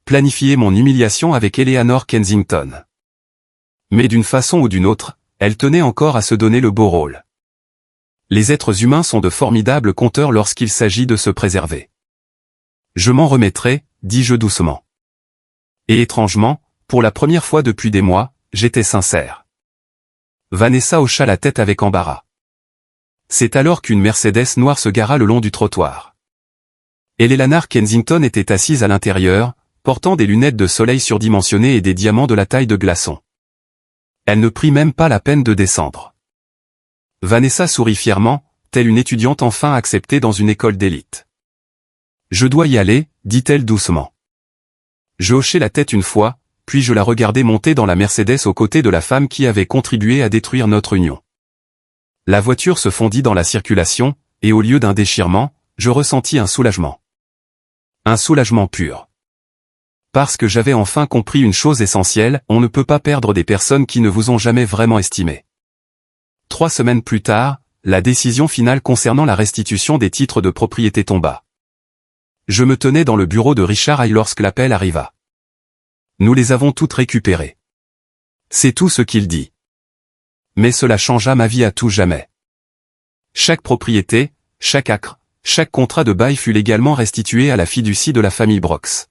Planifié mon humiliation avec Eleanor Kensington. Mais d'une façon ou d'une autre, elle tenait encore à se donner le beau rôle. Les êtres humains sont de formidables conteurs lorsqu'il s'agit de se préserver. Je m'en remettrai, dis-je doucement. Et étrangement, pour la première fois depuis des mois, j'étais sincère. Vanessa hocha la tête avec embarras. C'est alors qu'une Mercedes noire se gara le long du trottoir. Eleanor Kensington était assise à l'intérieur, portant des lunettes de soleil surdimensionnées et des diamants de la taille de glaçons. Elle ne prit même pas la peine de descendre. Vanessa sourit fièrement, telle une étudiante enfin acceptée dans une école d'élite. « Je dois y aller », dit-elle doucement. Je hochai la tête une fois, puis je la regardai monter dans la Mercedes aux côtés de la femme qui avait contribué à détruire notre union. La voiture se fondit dans la circulation, et au lieu d'un déchirement, je ressentis un soulagement. Un soulagement pur. Parce que j'avais enfin compris une chose essentielle, on ne peut pas perdre des personnes qui ne vous ont jamais vraiment estimé. 3 semaines plus tard, la décision finale concernant la restitution des titres de propriété tomba. Je me tenais dans le bureau de Richard Hay lorsque l'appel arriva. Nous les avons toutes récupérées. C'est tout ce qu'il dit. Mais cela changea ma vie à tout jamais. Chaque propriété, chaque acre, chaque contrat de bail fut légalement restitué à la fiducie de la famille Brox.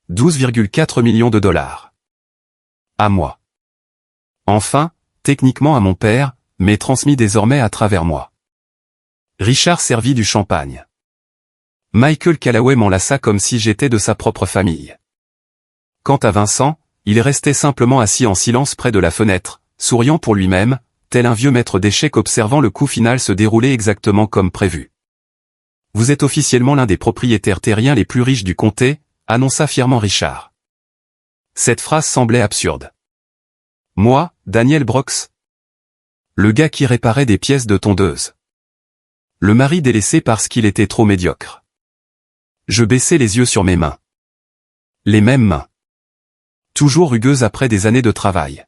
12,4 millions de $. À moi. Enfin, techniquement à mon père, mais transmis désormais à travers moi. Richard servit du champagne. Michael Callaway m'enlaça comme si j'étais de sa propre famille. Quant à Vincent, il restait simplement assis en silence près de la fenêtre, souriant pour lui-même, tel un vieux maître d'échecs observant le coup final se dérouler exactement comme prévu. « Vous êtes officiellement l'un des propriétaires terriens les plus riches du comté », annonça fièrement Richard. Cette phrase semblait absurde. Moi, Daniel Brox? Le gars qui réparait des pièces de tondeuse. Le mari délaissé parce qu'il était trop médiocre. Je baissai les yeux sur mes mains. Les mêmes mains. Toujours rugueuse après des années de travail.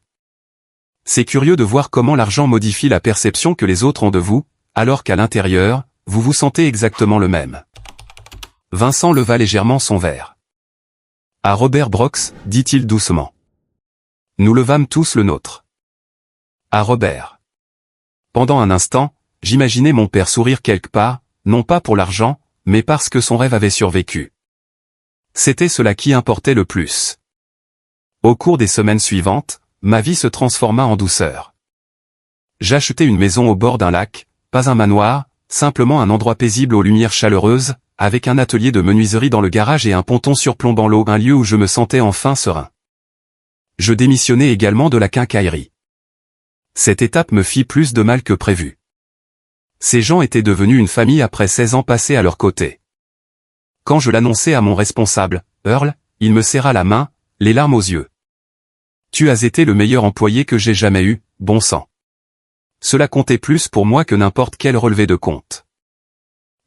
C'est curieux de voir comment l'argent modifie la perception que les autres ont de vous, alors qu'à l'intérieur, vous vous sentez exactement le même. Vincent leva légèrement son verre. À Robert Brox, dit-il doucement. Nous levâmes tous le nôtre. À Robert. Pendant un instant, j'imaginais mon père sourire quelque part, non pas pour l'argent, mais parce que son rêve avait survécu. C'était cela qui importait le plus. Au cours des semaines suivantes, ma vie se transforma en douceur. J'achetai une maison au bord d'un lac, pas un manoir, simplement un endroit paisible aux lumières chaleureuses, avec un atelier de menuiserie dans le garage et un ponton surplombant l'eau, un lieu où je me sentais enfin serein. Je démissionnai également de la quincaillerie. Cette étape me fit plus de mal que prévu. Ces gens étaient devenus une famille après 16 ans passés à leur côté. Quand je l'annonçai à mon responsable, Earl, il me serra la main, les larmes aux yeux. Tu as été le meilleur employé que j'ai jamais eu, bon sang. Cela comptait plus pour moi que n'importe quel relevé de compte.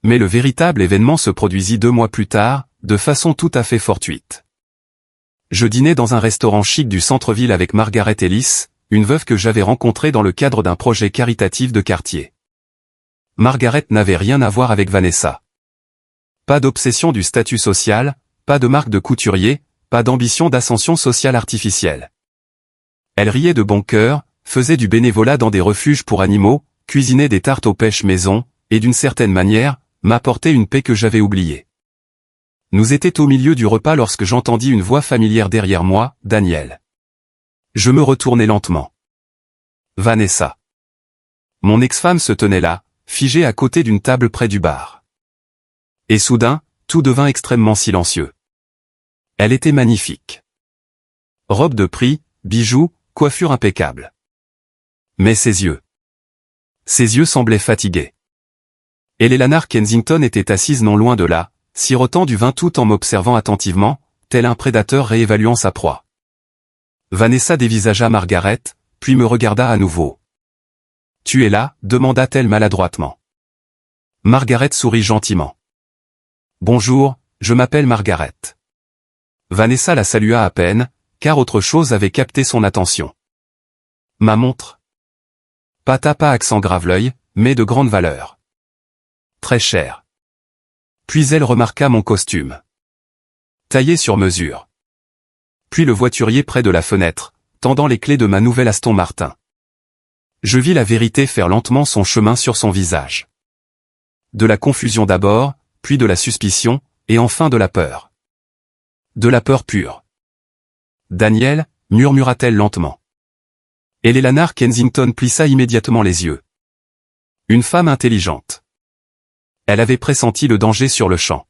Mais le véritable événement se produisit 2 mois plus tard, de façon tout à fait fortuite. Je dînais dans un restaurant chic du centre-ville avec Margaret Ellis, une veuve que j'avais rencontrée dans le cadre d'un projet caritatif de quartier. Margaret n'avait rien à voir avec Vanessa. Pas d'obsession du statut social, pas de marque de couturier, pas d'ambition d'ascension sociale artificielle. Elle riait de bon cœur, faisait du bénévolat dans des refuges pour animaux, cuisinait des tartes aux pêches maison, et d'une certaine manière, m'apportait une paix que j'avais oubliée. Nous étions au milieu du repas lorsque j'entendis une voix familière derrière moi, Daniel. Je me retournai lentement. Vanessa. Mon ex-femme se tenait là, figée à côté d'une table près du bar. Et soudain, tout devint extrêmement silencieux. Elle était magnifique. Robe de prix, bijoux, coiffure impeccable. Mais ses yeux semblaient fatigués. Eleanor Kensington était assise non loin de là, sirotant du vin tout en m'observant attentivement, tel un prédateur réévaluant sa proie. Vanessa dévisagea Margaret, puis me regarda à nouveau. « Tu es là ?» demanda-t-elle maladroitement. Margaret sourit gentiment. « Bonjour, je m'appelle Margaret. » Vanessa la salua à peine, car autre chose avait capté son attention. « Ma montre ?» Pas accent grave l'œil, mais de grande valeur. « Très cher. » Puis elle remarqua mon costume. Taillé sur mesure. Puis le voiturier près de la fenêtre, tendant les clés de ma nouvelle Aston Martin. Je vis la vérité faire lentement son chemin sur son visage. De la confusion d'abord, puis de la suspicion, et enfin de la peur. De la peur pure. « Daniel » murmura-t-elle lentement. Eleanor Kensington plissa immédiatement les yeux. Une femme intelligente. Elle avait pressenti le danger sur le champ.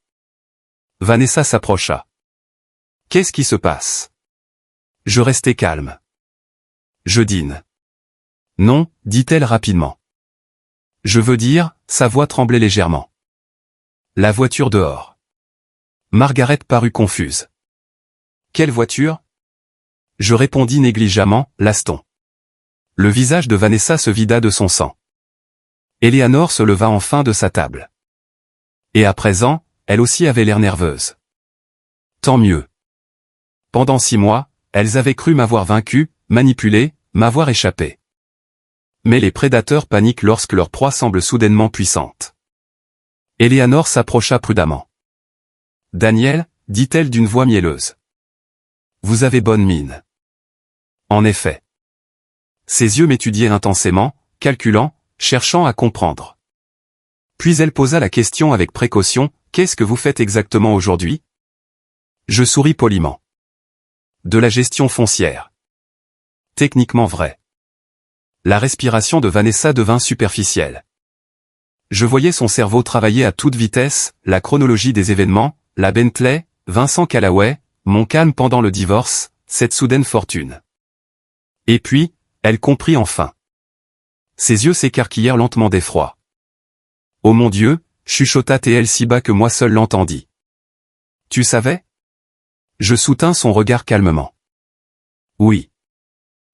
Vanessa s'approcha. « Qu'est-ce qui se passe ?» Je restai calme. « Je dîne. »« Non, » dit-elle rapidement. « Je veux dire » sa voix tremblait légèrement. « La voiture dehors. » Margaret parut confuse. « Quelle voiture ?» Je répondis négligemment, « l'Aston. » Le visage de Vanessa se vida de son sang. Eleanor se leva enfin de sa table. Et à présent, elle aussi avait l'air nerveuse. Tant mieux. Pendant 6 mois, elles avaient cru m'avoir vaincu, manipulé, m'avoir échappé. Mais les prédateurs paniquent lorsque leur proie semble soudainement puissante. Eleanor s'approcha prudemment. « Daniel » dit-elle d'une voix mielleuse. « Vous avez bonne mine. » En effet. Ses yeux m'étudiaient intensément, calculant, cherchant à comprendre. Puis elle posa la question avec précaution, « Qu'est-ce que vous faites exactement aujourd'hui ?» Je souris poliment. De la gestion foncière. Techniquement vrai. La respiration de Vanessa devint superficielle. Je voyais son cerveau travailler à toute vitesse, la chronologie des événements, la Bentley, Vincent Callaway, mon calme pendant le divorce, cette soudaine fortune. Et puis, elle comprit enfin. Ses yeux s'écarquillèrent lentement d'effroi. « Oh mon Dieu !» chuchota-t-elle si bas que moi seul l'entendis. « Tu savais ?» Je soutins son regard calmement. « Oui. »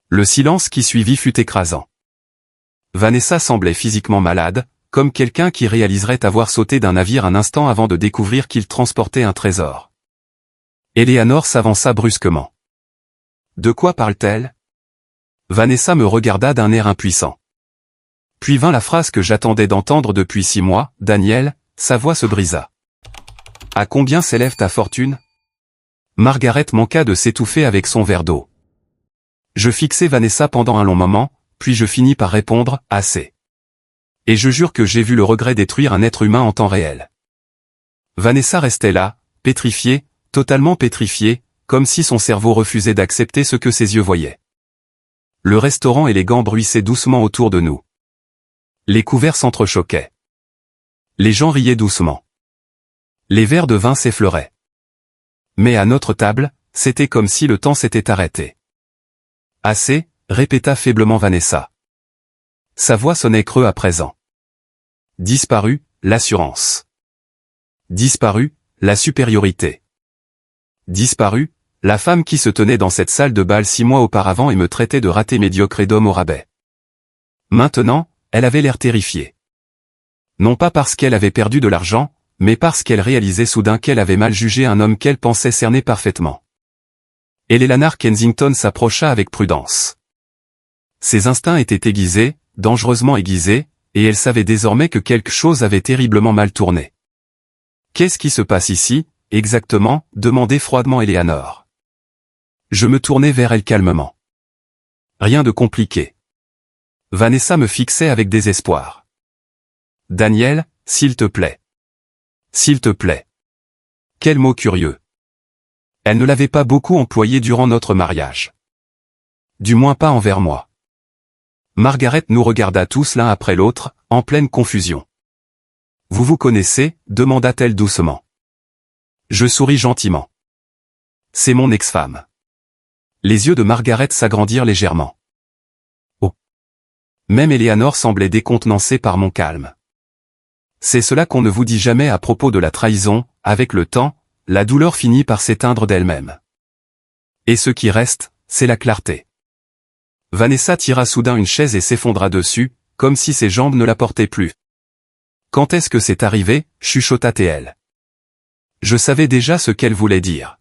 Le silence qui suivit fut écrasant. Vanessa semblait physiquement malade, comme quelqu'un qui réaliserait avoir sauté d'un navire un instant avant de découvrir qu'il transportait un trésor. Eleanor s'avança brusquement. De quoi parle-t-elle? Vanessa me regarda d'un air impuissant. Puis vint la phrase que j'attendais d'entendre depuis 6 mois, Daniel, sa voix se brisa. À combien s'élève ta fortune? Margaret manqua de s'étouffer avec son verre d'eau. Je fixai Vanessa pendant un long moment, puis je finis par répondre, assez. Et je jure que j'ai vu le regret détruire un être humain en temps réel. Vanessa restait là, pétrifiée, totalement pétrifiée, comme si son cerveau refusait d'accepter ce que ses yeux voyaient. Le restaurant élégant bruissait doucement autour de nous. Les couverts s'entrechoquaient. Les gens riaient doucement. Les verres de vin s'effleuraient. Mais à notre table, c'était comme si le temps s'était arrêté. Assez, répéta faiblement Vanessa. Sa voix sonnait creux à présent. Disparu, l'assurance. Disparu, la supériorité. Disparu, la femme qui se tenait dans cette salle de bal 6 mois auparavant et me traitait de raté médiocre et d'homme au rabais. Maintenant, elle avait l'air terrifiée. Non pas parce qu'elle avait perdu de l'argent, mais parce qu'elle réalisait soudain qu'elle avait mal jugé un homme qu'elle pensait cerner parfaitement. Eleanor Kensington s'approcha avec prudence. Ses instincts étaient aiguisés, dangereusement aiguisés, et elle savait désormais que quelque chose avait terriblement mal tourné. « Qu'est-ce qui se passe ici, exactement » demandait froidement Eleanor. Je me tournai vers elle calmement. Rien de compliqué. Vanessa me fixait avec désespoir. « Daniel, s'il te plaît. S'il te plaît. » Quel mot curieux. Elle ne l'avait pas beaucoup employé durant notre mariage. Du moins pas envers moi. Margaret nous regarda tous l'un après l'autre, en pleine confusion. « Vous vous connaissez » demanda-t-elle doucement. Je souris gentiment. « C'est mon ex-femme. » Les yeux de Margaret s'agrandirent légèrement. Oh. Même Eleanor semblait décontenancée par mon calme. C'est cela qu'on ne vous dit jamais à propos de la trahison, avec le temps, la douleur finit par s'éteindre d'elle-même. Et ce qui reste, c'est la clarté. Vanessa tira soudain une chaise et s'effondra dessus, comme si ses jambes ne la portaient plus. Quand est-ce que c'est arrivé, chuchota-t-elle. Je savais déjà ce qu'elle voulait dire.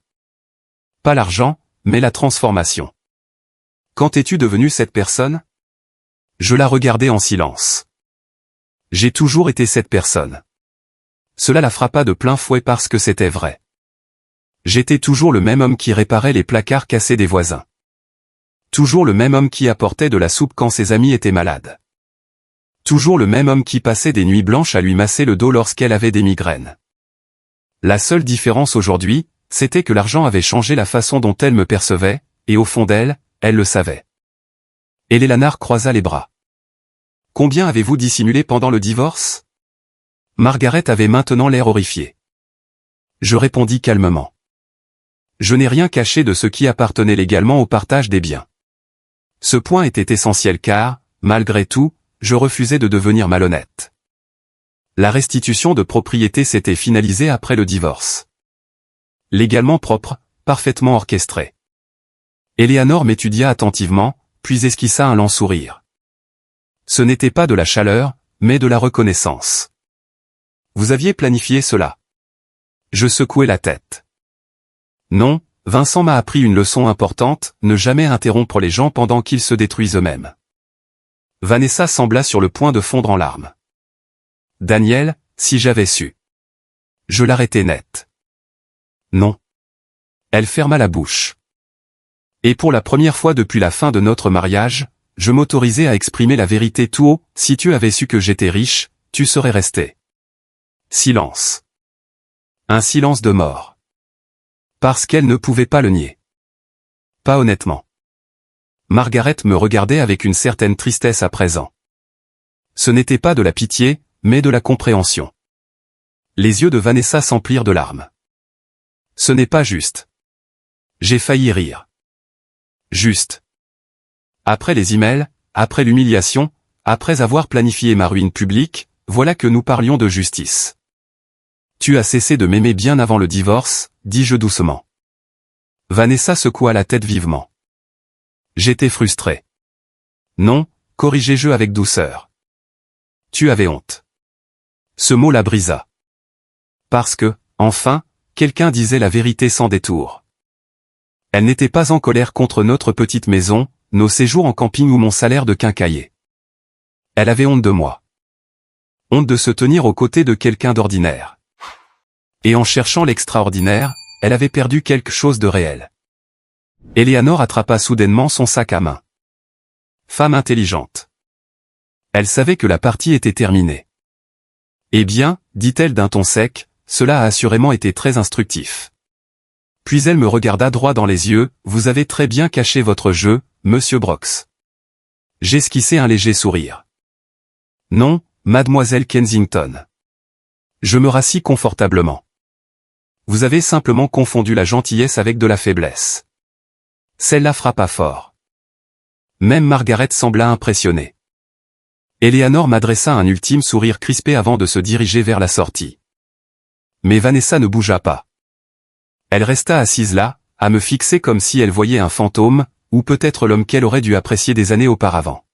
Pas l'argent, mais la transformation. Quand es-tu devenue cette personne? Je la regardais en silence. J'ai toujours été cette personne. Cela la frappa de plein fouet parce que c'était vrai. J'étais toujours le même homme qui réparait les placards cassés des voisins. Toujours le même homme qui apportait de la soupe quand ses amis étaient malades. Toujours le même homme qui passait des nuits blanches à lui masser le dos lorsqu'elle avait des migraines. La seule différence aujourd'hui, c'était que l'argent avait changé la façon dont elle me percevait, et au fond d'elle, elle le savait. Eleanor croisa les bras. Combien avez-vous dissimulé pendant le divorce? Margaret avait maintenant l'air horrifiée. Je répondis calmement. Je n'ai rien caché de ce qui appartenait légalement au partage des biens. Ce point était essentiel car, malgré tout, je refusais de devenir malhonnête. La restitution de propriété s'était finalisée après le divorce. Légalement propre, parfaitement orchestré. Eleanor m'étudia attentivement, puis esquissa un lent sourire. Ce n'était pas de la chaleur, mais de la reconnaissance. Vous aviez planifié cela. Je secouai la tête. Non, Vincent m'a appris une leçon importante, ne jamais interrompre les gens pendant qu'ils se détruisent eux-mêmes. Vanessa sembla sur le point de fondre en larmes. Daniel, si j'avais su. Je l'arrêtai net. Non. Elle ferma la bouche. Et pour la première fois depuis la fin de notre mariage, je m'autorisais à exprimer la vérité tout haut, si tu avais su que j'étais riche, tu serais resté. Silence. Un silence de mort. Parce qu'elle ne pouvait pas le nier. Pas honnêtement. Margaret me regardait avec une certaine tristesse à présent. Ce n'était pas de la pitié, mais de la compréhension. Les yeux de Vanessa s'emplirent de larmes. Ce n'est pas juste. J'ai failli rire. Juste. Après les emails, après l'humiliation, après avoir planifié ma ruine publique, voilà que nous parlions de justice. Tu as cessé de m'aimer bien avant le divorce, dis-je doucement. Vanessa secoua la tête vivement. J'étais frustré. Non, corrigeai-je avec douceur. Tu avais honte. Ce mot la brisa. Parce que, enfin, quelqu'un disait la vérité sans détour. Elle n'était pas en colère contre notre petite maison, nos séjours en camping ou mon salaire de quincailler. Elle avait honte de moi. Honte de se tenir aux côtés de quelqu'un d'ordinaire. Et en cherchant l'extraordinaire, elle avait perdu quelque chose de réel. Eleanor attrapa soudainement son sac à main. Femme intelligente. Elle savait que la partie était terminée. Eh bien, dit-elle d'un ton sec, cela a assurément été très instructif. Puis elle me regarda droit dans les yeux, vous avez très bien caché votre jeu, monsieur Brox. J'esquissai un léger sourire. Non, mademoiselle Kensington. Je me rassis confortablement. Vous avez simplement confondu la gentillesse avec de la faiblesse. Celle-là frappa fort. Même Margaret sembla impressionnée. Eleanor m'adressa un ultime sourire crispé avant de se diriger vers la sortie. Mais Vanessa ne bougea pas. Elle resta assise là, à me fixer comme si elle voyait un fantôme, ou peut-être l'homme qu'elle aurait dû apprécier des années auparavant.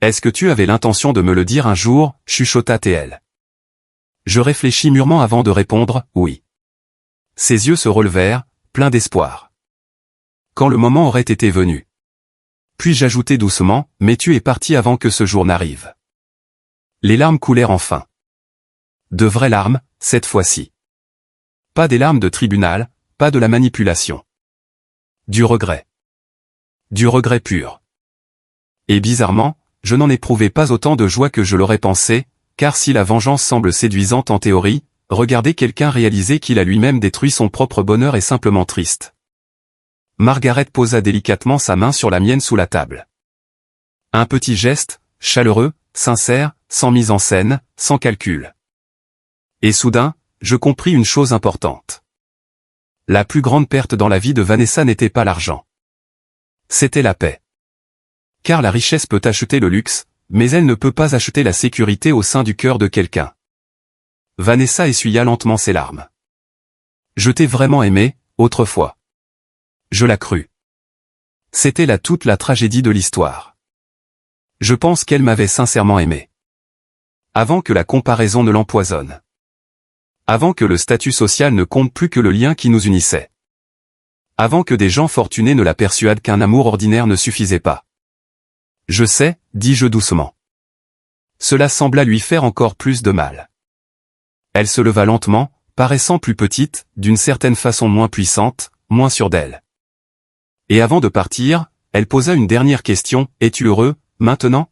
Est-ce que tu avais l'intention de me le dire un jour, chuchota-t-elle. Je réfléchis mûrement avant de répondre, oui. Ses yeux se relevèrent, pleins d'espoir. Quand le moment aurait été venu. Puis j'ajoutai doucement, mais tu es parti avant que ce jour n'arrive. Les larmes coulèrent enfin. De vraies larmes, cette fois-ci. Pas des larmes de tribunal, pas de la manipulation. Du regret. Du regret pur. Et bizarrement, je n'en éprouvais pas autant de joie que je l'aurais pensé, car si la vengeance semble séduisante en théorie, regarder quelqu'un réaliser qu'il a lui-même détruit son propre bonheur est simplement triste. Margaret posa délicatement sa main sur la mienne sous la table. Un petit geste, chaleureux, sincère, sans mise en scène, sans calcul. Et soudain, je compris une chose importante. La plus grande perte dans la vie de Vanessa n'était pas l'argent. C'était la paix. Car la richesse peut acheter le luxe, mais elle ne peut pas acheter la sécurité au sein du cœur de quelqu'un. Vanessa essuya lentement ses larmes. Je t'ai vraiment aimé, autrefois. Je la crus. C'était là toute la tragédie de l'histoire. Je pense qu'elle m'avait sincèrement aimé. Avant que la comparaison ne l'empoisonne. Avant que le statut social ne compte plus que le lien qui nous unissait. Avant que des gens fortunés ne la persuadent qu'un amour ordinaire ne suffisait pas. Je sais, dis-je doucement. Cela sembla lui faire encore plus de mal. Elle se leva lentement, paraissant plus petite, d'une certaine façon moins puissante, moins sûre d'elle. Et avant de partir, elle posa une dernière question, es-tu heureux, maintenant?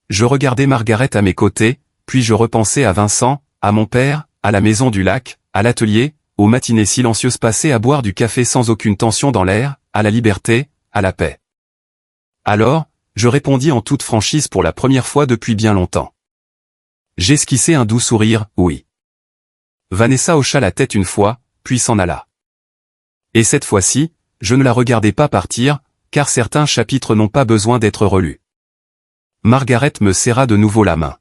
Je regardai Margaret à mes côtés, puis je repensai à Vincent, à mon père, à la maison du lac, à l'atelier, aux matinées silencieuses passées à boire du café sans aucune tension dans l'air, à la liberté, à la paix. Alors, je répondis en toute franchise pour la première fois depuis bien longtemps. J'esquissai un doux sourire, oui. Vanessa hocha la tête une fois, puis s'en alla. Et cette fois-ci, je ne la regardai pas partir, car certains chapitres n'ont pas besoin d'être relus. Margaret me serra de nouveau la main.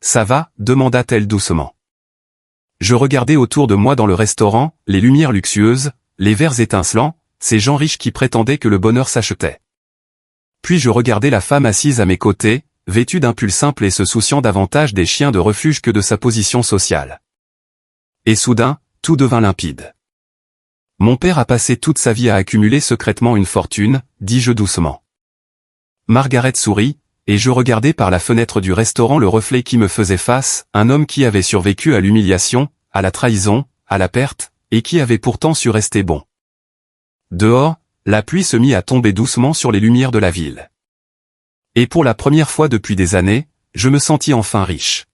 Ça va, demanda-t-elle doucement. Je regardais autour de moi dans le restaurant, les lumières luxueuses, les verres étincelants, ces gens riches qui prétendaient que le bonheur s'achetait. Puis je regardais la femme assise à mes côtés, vêtue d'un pull simple et se souciant davantage des chiens de refuge que de sa position sociale. Et soudain, tout devint limpide. Mon père a passé toute sa vie à accumuler secrètement une fortune, dis-je doucement. Margaret sourit, et je regardai par la fenêtre du restaurant le reflet qui me faisait face, un homme qui avait survécu à l'humiliation, à la trahison, à la perte, et qui avait pourtant su rester bon. Dehors, la pluie se mit à tomber doucement sur les lumières de la ville. Et pour la première fois depuis des années, je me sentis enfin riche.